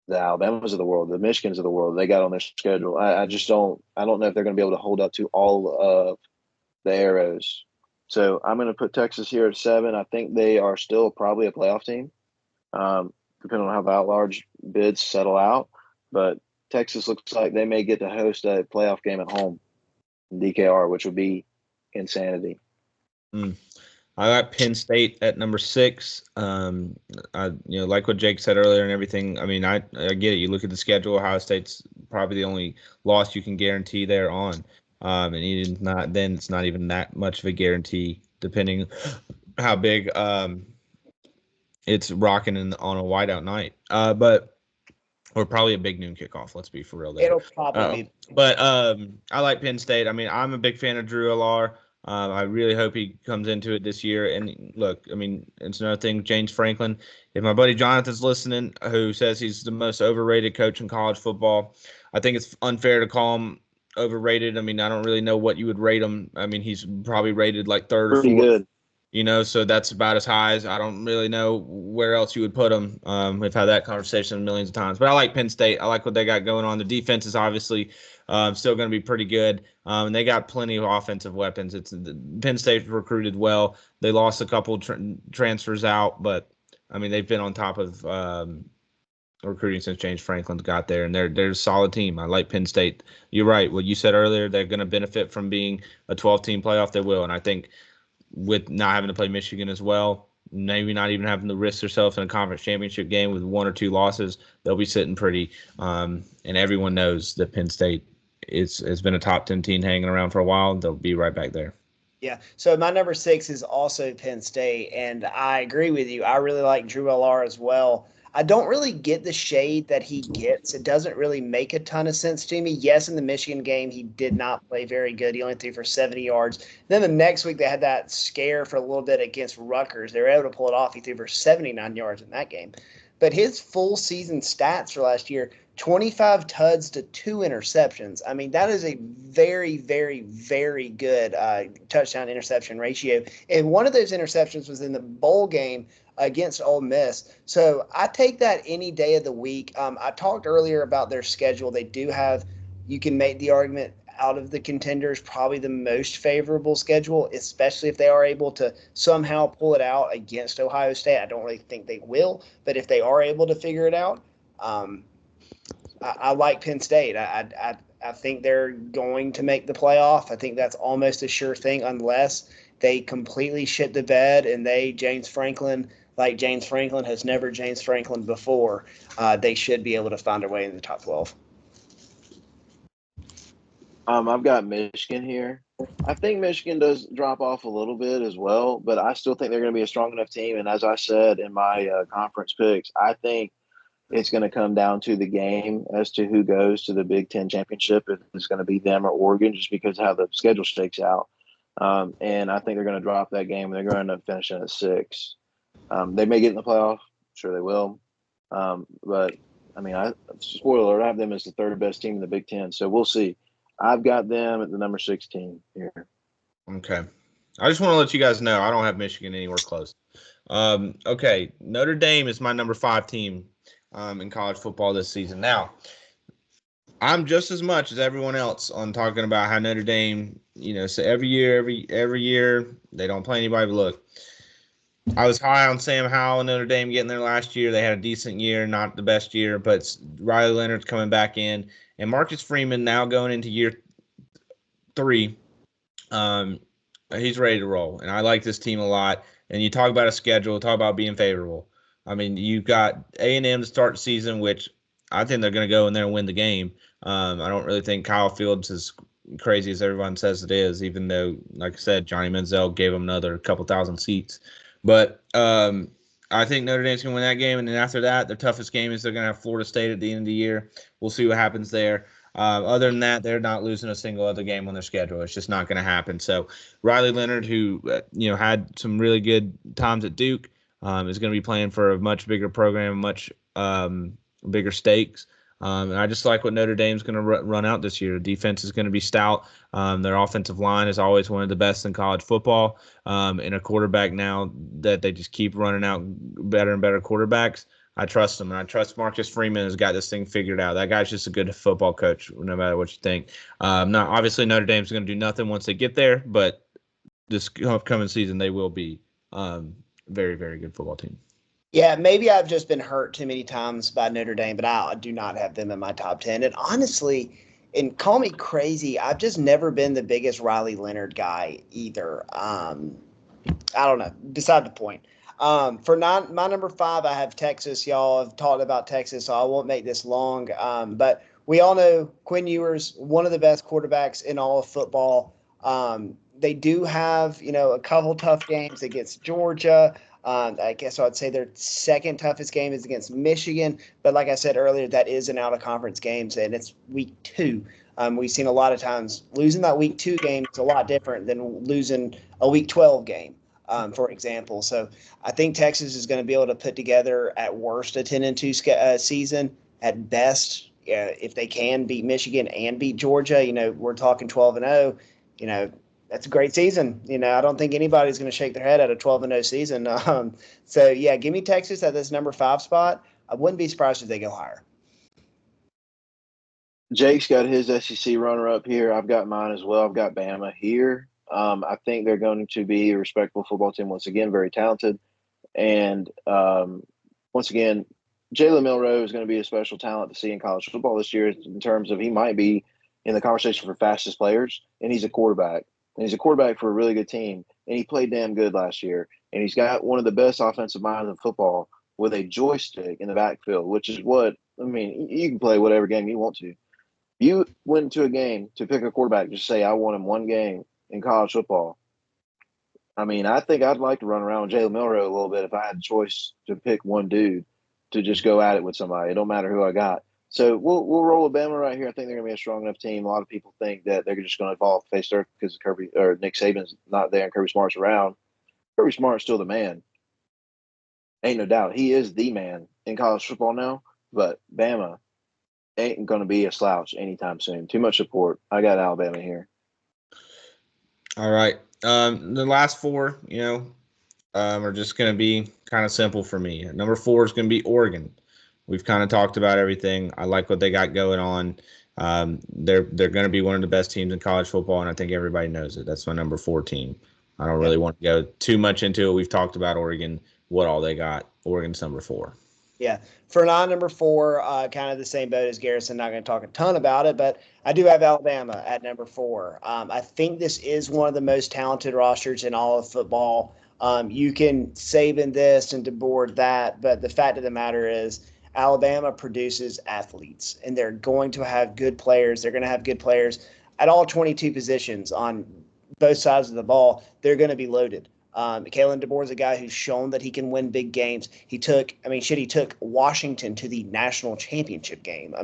the Alabamas of the world, the Michigans of the world they got on their schedule. I don't know if they're going to be able to hold up to all of the arrows. So I'm going to put Texas here at 7. I think they are still probably a playoff team, depending on how the at-large bids settle out. But Texas looks like they may get to host a playoff game at home in DKR, which would be insanity. I got Penn State at number 6. Like what Jake said earlier and everything. I mean, I get it. You look at the schedule. Ohio State's probably the only loss you can guarantee they're on. And even not then, it's not even that much of a guarantee, depending how big it's rocking on a whiteout night. Or probably a big noon kickoff. Let's be for real there. It'll probably be. But I like Penn State. I mean, I'm a big fan of Drew Allar. I really hope he comes into it this year. And look, I mean, it's another thing. James Franklin. If my buddy Jonathan's listening, who says he's the most overrated coach in college football, I think it's unfair to call him overrated. I mean, I don't really know what you would rate him. I mean, he's probably rated like third or fourth. Pretty good. So that's about as high as I don't really know where else you would put them. We've had that conversation millions of times. But I like Penn State. I like what they got going on. The defense is obviously still going to be pretty good. And they got plenty of offensive weapons. Penn State recruited well. They lost a couple transfers out, but, I mean, they've been on top of recruiting since James Franklin's got there, and they're a solid team. I like Penn State. You're right. What you said earlier, they're going to benefit from being a 12-team playoff. They will, and I think – with not having to play Michigan as well, maybe not even having to risk themselves in a conference championship game with 1 or 2 losses, they'll be sitting pretty. And everyone knows that Penn State has been a top 10 team hanging around for a while. They'll be right back there. Yeah. So my number 6 is also Penn State, and I agree with you. I really like Drew Allar as well. I don't really get the shade that he gets. It doesn't really make a ton of sense to me. Yes, in the Michigan game, he did not play very good. He only threw for 70 yards. Then the next week, they had that scare for a little bit against Rutgers. They were able to pull it off. He threw for 79 yards in that game. But his full season stats for last year, 25 tuds to 2 interceptions. I mean, that is a very, very, very good touchdown interception ratio. And one of those interceptions was in the bowl game against Ole Miss. So I take that any day of the week. I talked earlier about their schedule. They do have, you can make the argument out of the contenders, probably the most favorable schedule, especially if they are able to somehow pull it out against Ohio State. I don't really think they will, but if they are able to figure it out, I like Penn State. I think they're going to make the playoff. I think that's almost a sure thing unless they completely shit the bed and James Franklin has never James Franklin before. They should be able to find their way in the top 12. I've got Michigan here. I think Michigan does drop off a little bit as well, but I still think they're going to be a strong enough team. And as I said in my conference picks, I think it's going to come down to the game as to who goes to the Big Ten championship. If it's going to be them or Oregon, just because of how the schedule shakes out. And I think they're going to drop that game, and they're going to end up finishing at 6. They may get in the playoff. Sure they will. But, I mean, spoiler alert, I have them as the 3rd best team in the Big Ten. So we'll see. I've got them at the number 16 here. Okay. I just want to let you guys know I don't have Michigan anywhere close. Okay. Notre Dame is my number 5 team in college football this season. Now, I'm just as much as everyone else on talking about how Notre Dame, so every year they don't play anybody. But look, I was high on Sam Howell and Notre Dame getting there last year. They had a decent year, not the best year, but Riley Leonard's coming back in. And Marcus Freeman now going into year 3, he's ready to roll. And I like this team a lot. And you talk about a schedule, talk about being favorable. I mean, you've got A&M to start the season, which I think they're going to go in there and win the game. I don't really think Kyle Fields is crazy as everyone says it is, even though, like I said, Johnny Manziel gave them another couple thousand seats. But I think Notre Dame's going to win that game. And then after that, their toughest game is they're going to have Florida State at the end of the year. We'll see what happens there. Other than that, they're not losing a single other game on their schedule. It's just not going to happen. So Riley Leonard, who had some really good times at Duke, is going to be playing for a much bigger program, much bigger stakes. And I just like what Notre Dame's going to run out this year. Defense is going to be stout. Their offensive line is always one of the best in college football. And a quarterback now that they just keep running out better and better quarterbacks. I trust them, and I trust Marcus Freeman has got this thing figured out. That guy's just a good football coach, no matter what you think. Now, obviously, Notre Dame's going to do nothing once they get there, but this upcoming season they will be very, very good football team. Yeah, maybe I've just been hurt too many times by Notre Dame, but I do not have them in my top 10. And honestly, and call me crazy, I've just never been the biggest Riley Leonard guy either. I don't know. Beside the point. My number 5, I have Texas. Y'all have talked about Texas, so I won't make this long. But we all know Quinn Ewers, one of the best quarterbacks in all of football. They do have, a couple tough games against Georgia. I guess I'd say their second toughest game is against Michigan. But like I said earlier, that is an out-of-conference game, and it's week 2. We've seen a lot of times losing that week 2 game is a lot different than losing a week 12 game. For example. So I think Texas is going to be able to put together at worst a 10-2 season. At best, if they can beat Michigan and beat Georgia, we're talking 12-0. That's a great season. I don't think anybody's going to shake their head at a 12-0 season. So yeah, give me Texas at this number 5 spot. I wouldn't be surprised if they go higher. Jake's got his SEC runner up here. I've got mine as well. I've got Bama here. I think they're going to be a respectable football team once again, very talented. And once again, Jalen Milroe is going to be a special talent to see in college football this year in terms of he might be in the conversation for fastest players, and he's a quarterback. And he's a quarterback for a really good team, and he played damn good last year. And he's got one of the best offensive minds in football with a joystick in the backfield, which is you can play whatever game you want to. You went to a game to pick a quarterback, just say, I want him one game in college football. I think I'd like to run around with Jalen Milroe a little bit if I had a choice to pick one dude to just go at it with somebody. It don't matter who I got. So we'll roll with Bama right here. I think they're going to be a strong enough team. A lot of people think that they're just going to fall off face earth because Nick Saban's not there and Kirby Smart's around. Kirby Smart's still the man. Ain't no doubt. He is the man in college football now, but Bama ain't going to be a slouch anytime soon. Too much support. I got Alabama here. All right. The last 4, are just going to be kind of simple for me. Number 4 is going to be Oregon. We've kind of talked about everything. I like what they got going on. They're going to be one of the best teams in college football, and I think everybody knows it. That's my number 4 team. I don't really want to go too much into it. We've talked about Oregon, what all they got. Oregon's number 4. Yeah. For number 4, kind of the same boat as Garrison. Not going to talk a ton about it, but I do have Alabama at number 4. I think this is one of the most talented rosters in all of football. You can Saban this and DeBoer that, but the fact of the matter is Alabama produces athletes, and they're going to have good players. They're going to have good players at all 22 positions on both sides of the ball. They're going to be loaded. Kalen DeBoer is a guy who's shown that he can win big games. He took Washington to the national championship game.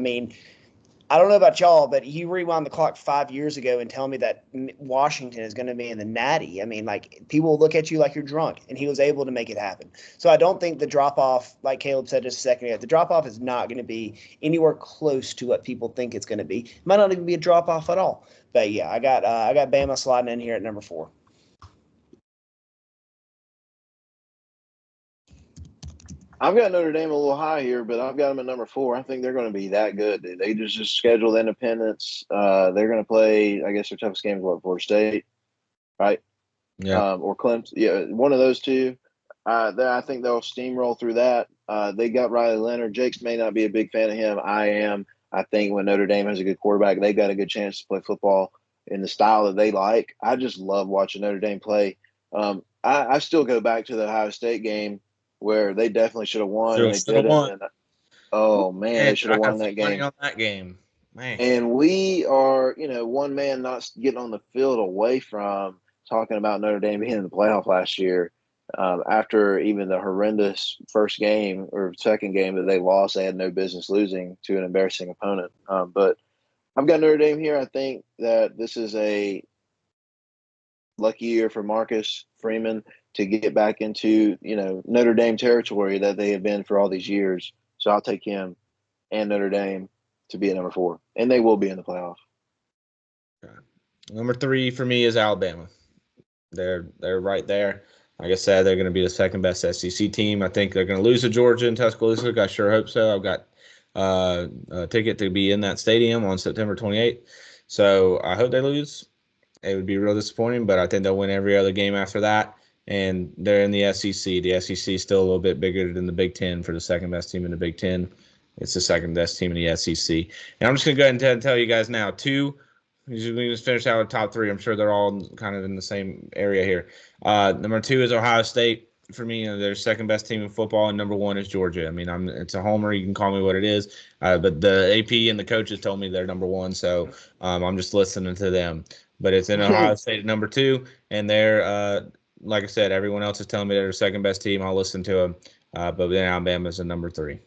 I don't know about y'all, but you rewind the clock 5 years ago and tell me that Washington is going to be in the Natty. People will look at you like you're drunk, and he was able to make it happen. So I don't think the drop-off, like Caleb said just a second ago, the drop-off is not going to be anywhere close to what people think it's going to be. It might not even be a drop-off at all. But, yeah, I got Bama sliding in here at number 4. I've got Notre Dame a little high here, but I've got them at number 4. I think they're going to be that good. They just scheduled Independence. They're going to play, I guess their toughest game is Florida State, right? Yeah. Or Clemson. Yeah, one of those two. I think they'll steamroll through that. They got Riley Leonard. Jakes may not be a big fan of him. I am. I think when Notre Dame has a good quarterback, they've got a good chance to play football in the style that they like. I just love watching Notre Dame play. I still go back to the Ohio State game where they definitely should have won. And they didn't. They should have won that game. On that game. Man. And we are, one man not getting on the field away from talking about Notre Dame being in the playoff last year. After even the horrendous first game or second game that they lost, they had no business losing to an embarrassing opponent. But I've got Notre Dame here. I think that this is a lucky year for Marcus Freeman to get back into, Notre Dame territory that they have been for all these years. So I'll take him and Notre Dame to be at number 4, and they will be in the playoff. Okay. Number 3 for me is Alabama. They're right there. Like I said, they're going to be the second best SEC team. I think they're going to lose to Georgia and Tuscaloosa. I sure hope so. I've got a ticket to be in that stadium on September 28th. So I hope they lose. It would be real disappointing, but I think they'll win every other game after that. And they're in the SEC. The SEC is still a little bit bigger than the Big Ten for the second best team in the Big Ten. It's the second best team in the SEC. And I'm just going to go ahead and tell you guys now, 2 We just finished out with top 3. I'm sure they're all kind of in the same area here. Number 2 is Ohio State. For me, they're second best team in football, and number 1 is Georgia. I mean, it's a homer. You can call me what it is, but the AP and the coaches told me they're number 1, so I'm just listening to them. But it's in Ohio State at number 2, and they're like I said, everyone else is telling me they're the second best team. I'll listen to them, but then Alabama's at number 3.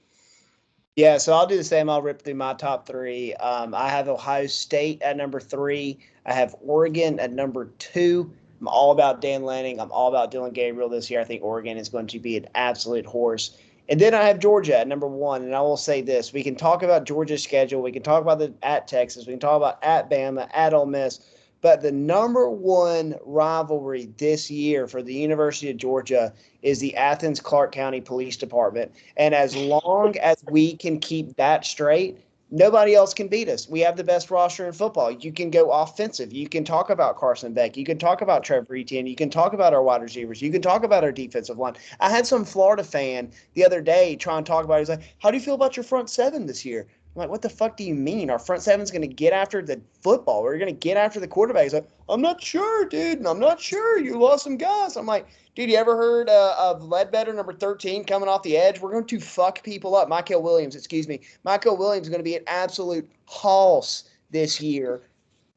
Yeah, so I'll do the same. I'll rip through my top 3. I have Ohio State at number 3. I have Oregon at number 2. I'm all about Dan Lanning. I'm all about Dylan Gabriel this year. I think Oregon is going to be an absolute horse. And then I have Georgia at number 1. And I will say this. We can talk about Georgia's schedule. We can talk about at Texas. We can talk about at Bama, at Ole Miss. But the number 1 rivalry this year for the University of Georgia is the Athens-Clarke County Police Department. And as long as we can keep that straight, nobody else can beat us. We have the best roster in football. You can go offensive. You can talk about Carson Beck. You can talk about Trevor Etienne. You can talk about our wide receivers. You can talk about our defensive line. I had some Florida fan the other day try and talk about it. He's like, how do you feel about your front 7 this year? I'm like, what the fuck do you mean? Our front 7's going to get after the football. We're going to get after the quarterback. He's like, I'm not sure, dude. I'm not sure. You lost some guys. I'm like, dude, you ever heard of Ledbetter, number 13, coming off the edge? We're going to fuck people up. Michael Williams is going to be an absolute hoss this year.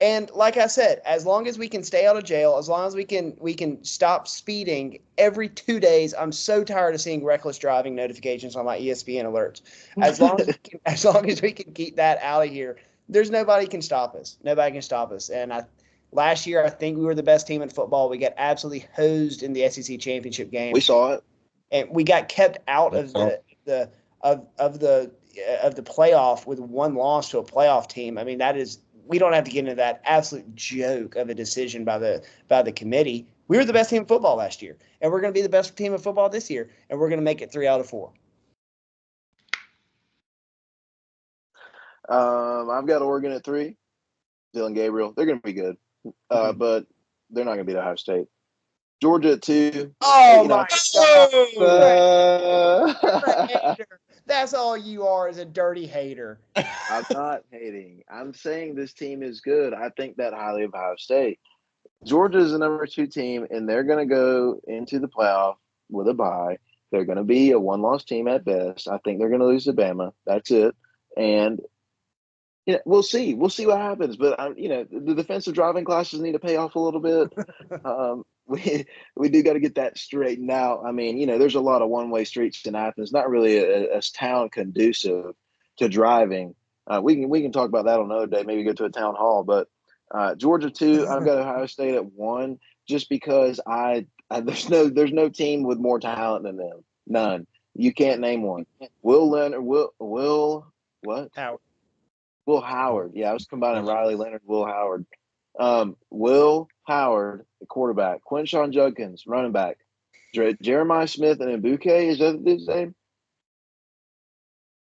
And like I said, as long as we can stay out of jail, as long as we can stop speeding every 2 days, I'm so tired of seeing reckless driving notifications on my ESPN alerts. As long as we can keep that out of here, there's nobody can stop us. Nobody can stop us. And last year, I think we were the best team in football. We got absolutely hosed in the SEC championship game. We saw it, and we got kept out of the playoff with 1 loss to a playoff team. I mean, we don't have to get into that absolute joke of a decision by the committee. We were the best team in football last year, and we're going to be the best team in football this year, and we're going to make it 3 out of 4. I've got Oregon at 3. Dylan Gabriel, they're going to be good, but they're not going to beat Ohio State. Georgia at 2. Oh my God! That's all you are, is a dirty hater. I'm not hating. I'm saying this team is good. I think that highly of Ohio State. Georgia is the number 2 team, and they're going to go into the playoff with a bye. They're going to be a 1-loss team at best. I think they're going to lose to Bama. That's it. And we'll see. We'll see what happens. But the defensive driving classes need to pay off a little bit. We do got to get that straightened out. I mean, there's a lot of one-way streets in Athens. Not really a town conducive to driving. We can talk about that on another day. Maybe go to a town hall. But Georgia 2. I've got Ohio State at 1, just because there's no team with more talent than them. None. You can't name one. Will Leonard. Will what? Howard. Will Howard. Yeah, I was combining Riley Leonard, Will Howard. Will Howard, the quarterback. Quinshon Judkins, running back. Jeremiah Smith and Mbuke, is that his name?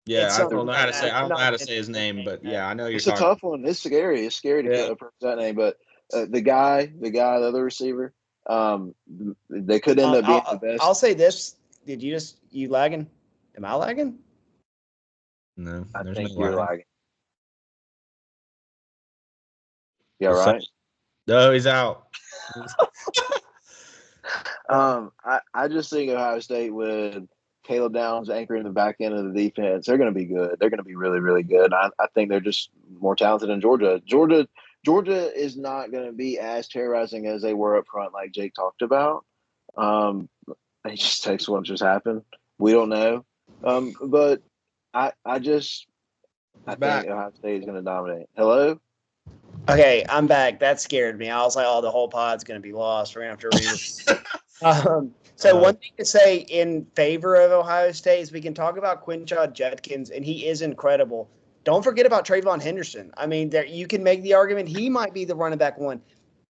Yeah, I don't know how to say. I don't know how to say his name, but yeah, I know you're. It's a tough one. It's scary. It's scary to pronounce that name. But the other receiver, they could end up being the best. I'll say this: Did you lagging? Am I lagging? No, I think you're lagging. Yeah, right. No, he's out. I just think Ohio State with Caleb Downs anchoring the back end of the defense, they're going to be good. They're going to be really, really good. I think they're just more talented than Georgia. Georgia is not going to be as terrorizing as they were up front, like Jake talked about. It just takes what just happened. We don't know. But I think Ohio State is going to dominate. Hello? Okay, I'm back. That scared me. I was like, the whole pod's going to be lost. We're going to have to read it. One thing to say in favor of Ohio State is we can talk about Quinshon Judkins, and he is incredible. Don't forget about Trayvon Henderson. I mean, you can make the argument he might be the running back 1.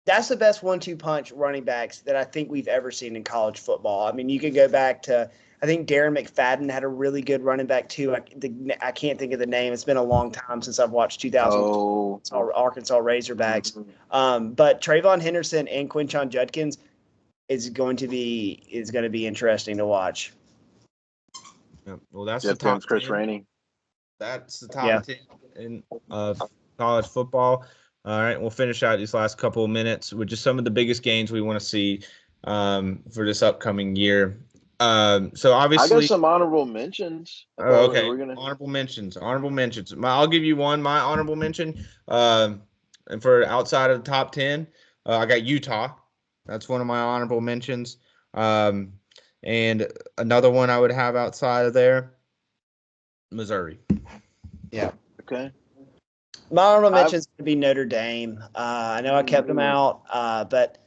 That's the best 1-2 punch running backs that I think we've ever seen in college football. I mean, you could go back to – I think Darren McFadden had a really good running back too. I can't think of the name. It's been a long time since I've watched 2000 Arkansas Razorbacks. But Trayvon Henderson and Quinshon Judkins is going to be interesting to watch. Yeah, well, that's the top. Chris Rainey. That's the top 10 in college football. All right, we'll finish out these last couple of minutes with just some of the biggest games we want to see for this upcoming year. So I got obviously, some honorable mentions. okay, We're gonna. honorable mentions. Honorable mentions. I'll give you one. My honorable mention, and for outside of the top 10, I got Utah. That's one of my honorable mentions. Um, and another one I would have outside of there, Missouri. Yeah. Okay. My honorable mentions would be Notre Dame. I know I kept them out, but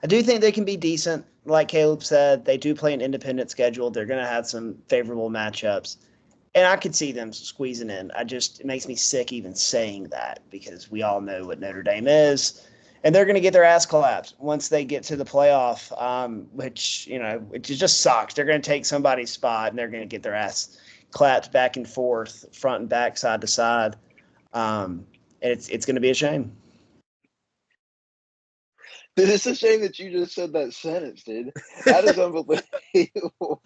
I do think they can be decent. Like Caleb said, they do play an independent schedule. They're going to have some favorable matchups, and I could see them squeezing in. It makes me sick even saying that because we all know what Notre Dame is, and they're going to get their ass clapped once they get to the playoff, which just sucks. They're going to take somebody's spot, and they're going to get their ass clapped back and forth, front and back, side to side. And it's going to be a shame. Dude, it's a shame that you just said that sentence, dude. That is unbelievable.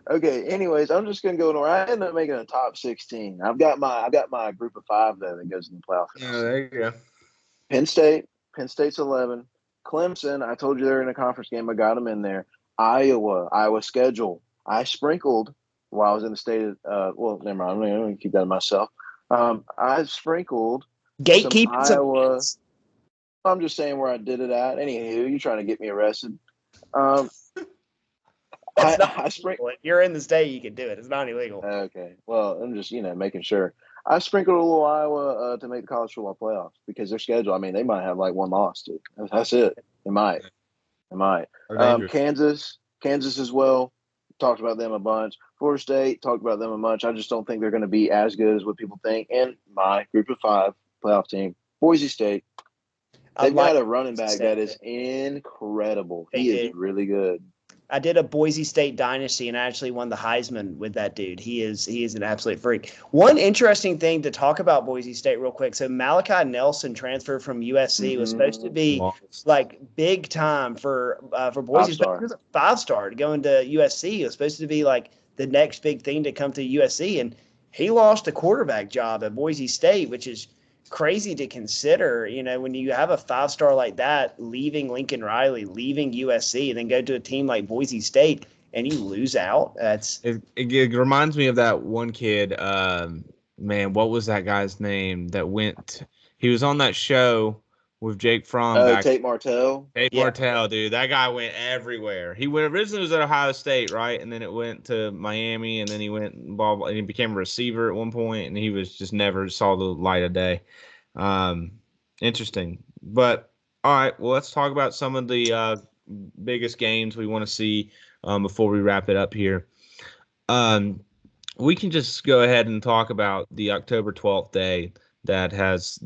Okay. Anyways, I'm just gonna go in order. I ended up making a top 16. I've got my group of 5 though that goes in the playoff. Oh, there you go. Penn State's 11. Clemson, I told you they're in a conference game. I got them in there. Iowa schedule. I sprinkled while I was in the state of, well, never mind. I'm going to keep that to myself. I sprinkled Gatekeeping Iowa. I'm just saying where I did it at. Anywho, you're trying to get me arrested. I sprinkled. If you're in the state, you can do it. It's not illegal. Okay. Well, I'm just, making sure. I sprinkled a little Iowa to make the college football playoffs because their schedule, I mean, they might have like one loss, dude. That's it. It might. Kansas as well. Talked about them a bunch. Florida State, talked about them a bunch. I just don't think they're going to be as good as what people think. And my group of 5 playoff team, Boise State. They've got a running back that is incredible. He is really good. I did a Boise State dynasty and I actually won the Heisman with that dude. He is an absolute freak. One interesting thing to talk about Boise State real quick. So Malachi Nelson transferred from USC was supposed to be like big time for Boise State. He was a 5-star to go into USC. It was supposed to be like the next big thing to come to USC, and he lost a quarterback job at Boise State, which is crazy to consider, when you have a 5-star like that, leaving Lincoln Riley, leaving USC, and then go to a team like Boise State and you lose out. It reminds me of that one kid. Man, what was that guy's name that went? He was on that show with Jake Fromm. Tate Martell. Martell, dude. That guy went everywhere. He originally was at Ohio State, right? And then it went to Miami, and then he went and he became a receiver at one point, and he was just never saw the light of day. Interesting. But all right, well, let's talk about some of the biggest games we want to see before we wrap it up here. We can just go ahead and talk about the October 12th day that has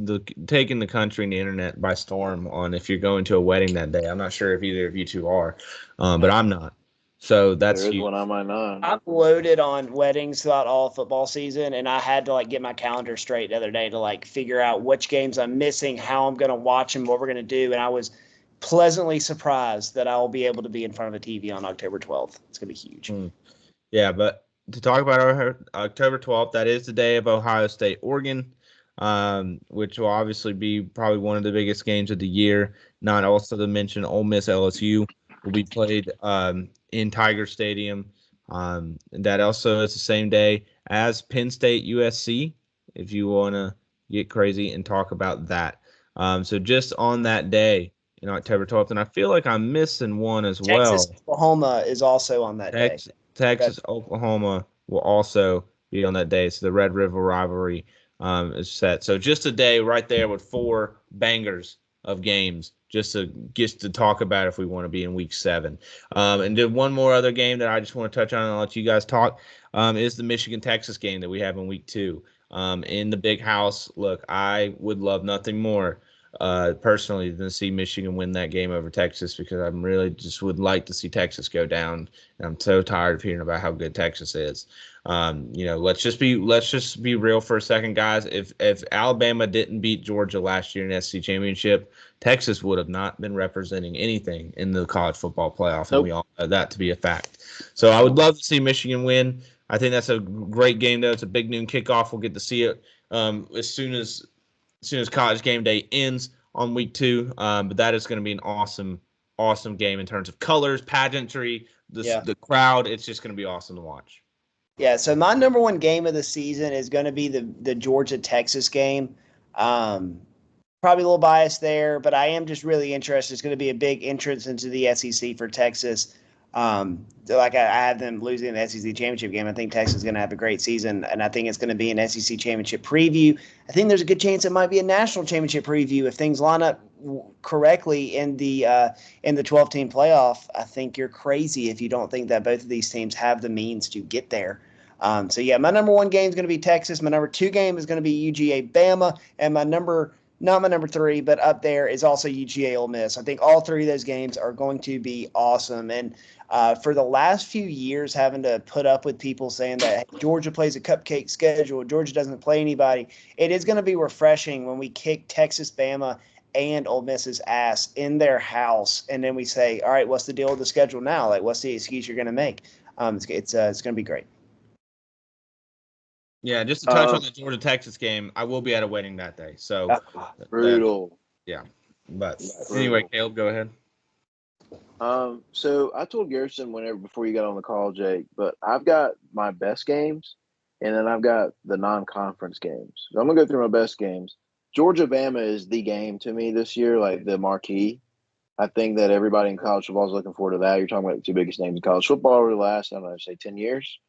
taken the country and the internet by storm on if you're going to a wedding that day. I'm not sure if either of you two are, but I'm not. So that's huge. One I might not. I'm loaded on weddings throughout all football season, and I had to get my calendar straight the other day to figure out which games I'm missing, how I'm going to watch them, what we're going to do, and I was pleasantly surprised that I will be able to be in front of a TV on October 12th. It's going to be huge. Yeah, but to talk about our October 12th, that is the day of Ohio State, Oregon. Which will obviously be probably one of the biggest games of the year. Not also to mention Ole Miss LSU will be played in Tiger Stadium. That also is the same day as Penn State USC, if you want to get crazy and talk about that. So just on that day in October 12th, and I feel like I'm missing one as well. Oklahoma is also on that day. Texas, Oklahoma will also be on that day. So the Red River rivalry is set. So just a day right there with 4 bangers of games just to talk about if we want to be in week 7. And then one more other game that I just want to touch on and I'll let you guys talk is the Michigan-Texas game that we have in week 2 in the big house. Look, I would love nothing more personally than see Michigan win that game over Texas because I really just would like to see Texas go down. And I'm so tired of hearing about how good Texas is. Let's just be real for a second, guys. If Alabama didn't beat Georgia last year in the SEC championship, Texas would have not been representing anything in the college football playoff, and we all know that to be a fact. So I would love to see Michigan win. I think that's a great game, though. It's a big noon kickoff. We'll get to see it as soon as College Game Day ends on week 2. But that is going to be an awesome game in terms of colors, pageantry, the crowd. It's just going to be awesome to watch. Yeah, so my number one game of the season is going to be the Georgia-Texas game. Probably a little biased there, but I am just really interested. It's going to be a big entrance into the SEC for Texas. I have them losing the SEC championship game. I think Texas is going to have a great season, and I think it's going to be an SEC championship preview. I think there's a good chance it might be a national championship preview if things line up correctly in the 12-team playoff. I think you're crazy if you don't think that both of these teams have the means to get there. My number one game is going to be Texas. My number 2 game is going to be UGA Bama, and not my number 3, but up there is also UGA Ole Miss. I think all 3 of those games are going to be awesome. And for the last few years, having to put up with people saying that Georgia plays a cupcake schedule, Georgia doesn't play anybody, it is going to be refreshing when we kick Texas, Bama, and Ole Miss's ass in their house, and then we say, all right, what's the deal with the schedule now? Like, what's the excuse you're going to make? It's going to be great. Yeah, just to touch on the Georgia-Texas game, I will be at a wedding that day. So brutal. But anyway, Caleb, go ahead. So I told Garrison before you got on the call, Jake, but I've got my best games, and then I've got the non-conference games. So I'm gonna go through my best games. Georgia-Bama is the game to me this year, like the marquee. I think that everybody in college football is looking forward to that. You're talking about the 2 biggest names in college football over the last, 10 years,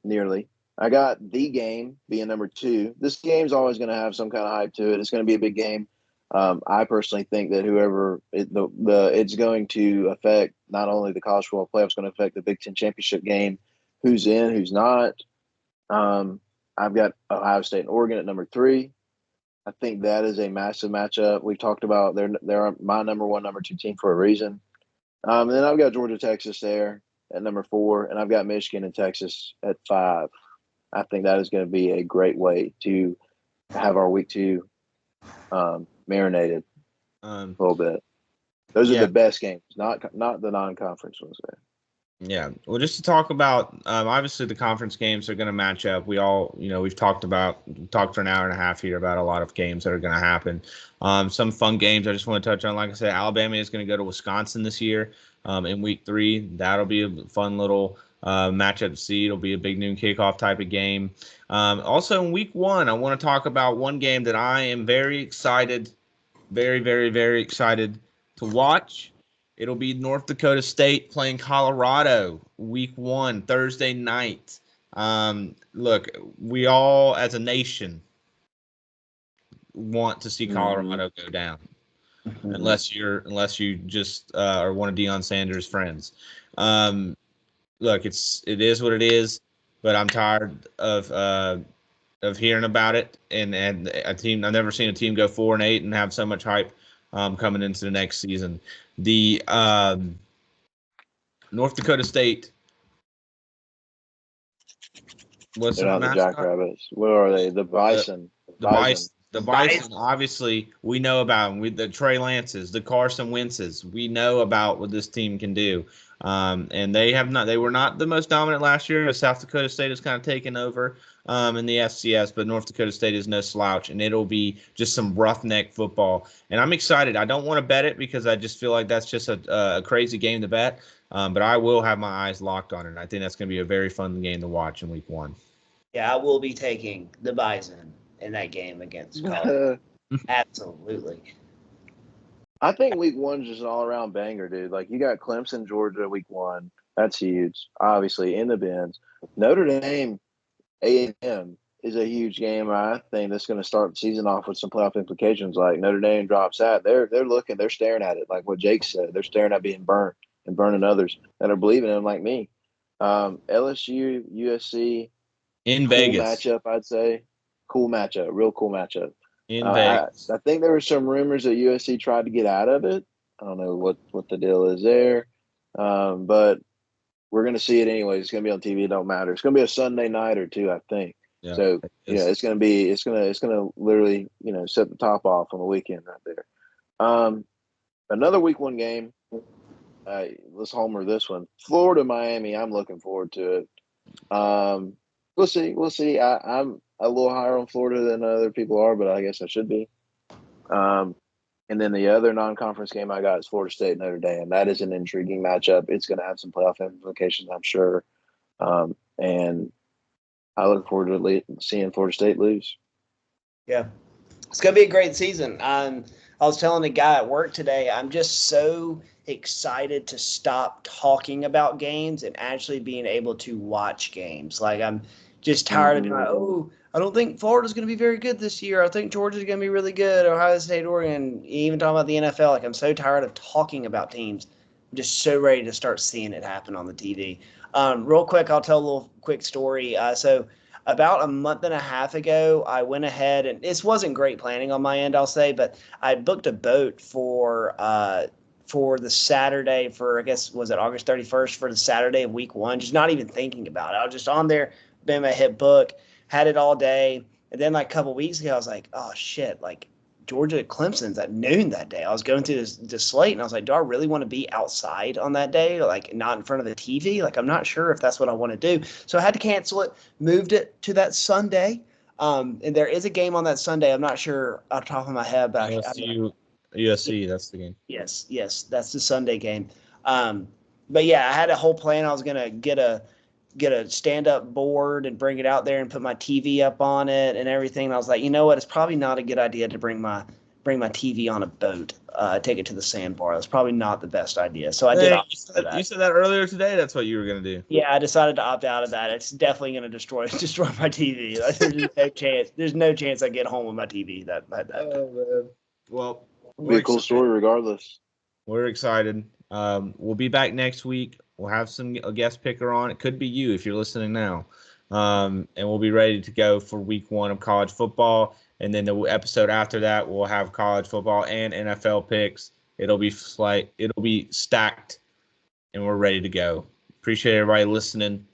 nearly. I got the game being number 2. This game's always going to have some kind of hype to it. It's going to be a big game. I personally think that it's going to affect not only the college football playoffs, it's going to affect the Big Ten championship game, who's in, who's not. I've got Ohio State and Oregon at number 3. I think that is a massive matchup. We've talked about they're my number 1, number 2 team for a reason. And then I've got Georgia, Texas there at number 4, and I've got Michigan and Texas at 5. I think that is going to be a great way to have our week 2 marinated a little bit. Those are the best games, not the non-conference ones there. Yeah. Well, just to talk about, obviously the conference games are going to match up. We all, we've talked for an hour and a half here about a lot of games that are going to happen. Some fun games I just want to touch on. Like I said, Alabama is going to go to Wisconsin this year in week 3. That'll be a fun little matchup to see. It'll be a big noon kickoff type of game. Also in week 1, I want to talk about one game that I am very excited, very, very, very excited to watch. It'll be North Dakota State playing Colorado week 1, Thursday night. Look, we all as a nation want to see Colorado go down, unless you just are one of Deion Sanders' friends. Look, it is what it is, but I'm tired of hearing about it. And a team, I've never seen a team go 4-8 and have so much hype coming into the next season. The North Dakota State. What's They're not the Jackrabbits. What are they? The Bison. The Bison, obviously, we know about them. The Trey Lances, the Carson Wentzes. We know about what this team can do. And they were not the most dominant last year. South Dakota State has kind of taken over in the FCS, but North Dakota State is no slouch, and it'll be just some roughneck football. And I'm excited. I don't want to bet it because I just feel like that's just a crazy game to bet. But I will have my eyes locked on it. I think that's going to be a very fun game to watch in week 1. Yeah, I will be taking the Bison in that game against Colorado. Absolutely. I think week 1 is just an all-around banger, dude. Like, you got Clemson, Georgia, week 1. That's huge. Obviously, in the bins. Notre Dame, A&M is a huge game. I think that's going to start the season off with some playoff implications. Like, Notre Dame drops out. They're staring at it. Like what Jake said. They're staring at being burnt and burning others that are believing in them like me. LSU, USC. In cool Vegas. Matchup, I'd say. Cool matchup. Real cool matchup. In Vegas. I think there were some rumors that USC tried to get out of it. I don't know what the deal is there. But we're going to see it anyway. It's going to be on TV. It don't matter. It's going to be a Sunday night or two, I think. Yeah, so it's going to literally, set the top off on the weekend right there. Another week 1 game. Let's homer this one. Florida, Miami. I'm looking forward to it. We'll see. We'll see. I'm a little higher on Florida than other people are, but I guess I should be. And then the other non-conference game I got is Florida State Notre Dame. That is an intriguing matchup. It's going to have some playoff implications, I'm sure. And I look forward to seeing Florida State lose. Yeah, it's going to be a great season. I was telling a guy at work today, I'm just so excited to stop talking about games and actually being able to watch games. Like, I'm just tired of being like, oh, I don't think Florida's going to be very good this year. I think Georgia's going to be really good. Ohio State, Oregon, even talking about the NFL. Like, I'm so tired of talking about teams. I'm just so ready to start seeing it happen on the TV. Real quick, I'll tell a little quick story. So about a month and a half ago, I went ahead, and this wasn't great planning on my end, I'll say, but I booked a boat for the Saturday for, I guess, was it August 31st for the Saturday of week 1, just not even thinking about it. I was just on there, bam, I hit book, had it all day. And then like a couple weeks ago, I was like, oh shit, like Georgia Clemson's at noon that day. I was going through this slate and I was like, do I really want to be outside on that day? Like not in front of the TV? Like, I'm not sure if that's what I want to do. So I had to cancel it, moved it to that Sunday. And there is a game on that Sunday. I'm not sure off the top of my head, but USC, that's the game. Yes, that's the Sunday game. But yeah, I had a whole plan. I was gonna get a stand-up board and bring it out there and put my TV up on it and everything. And I was like, you know what? It's probably not a good idea to bring my TV on a boat, take it to the sandbar. That's probably not the best idea. So I did opt out of that. You said that earlier today. That's what you were gonna do. Yeah, I decided to opt out of that. It's definitely gonna destroy my TV. Like, there's no chance. There's no chance I get home with my TV. That. Oh man. Well, be a cool story regardless. We're excited. We'll be back next week. We'll have a guest picker on. It could be you if you're listening now. And we'll be ready to go for week 1 of college football. And then the episode after that, we'll have college football and NFL picks. It'll be stacked, and we're ready to go. Appreciate everybody listening.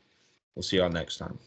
We'll see y'all next time.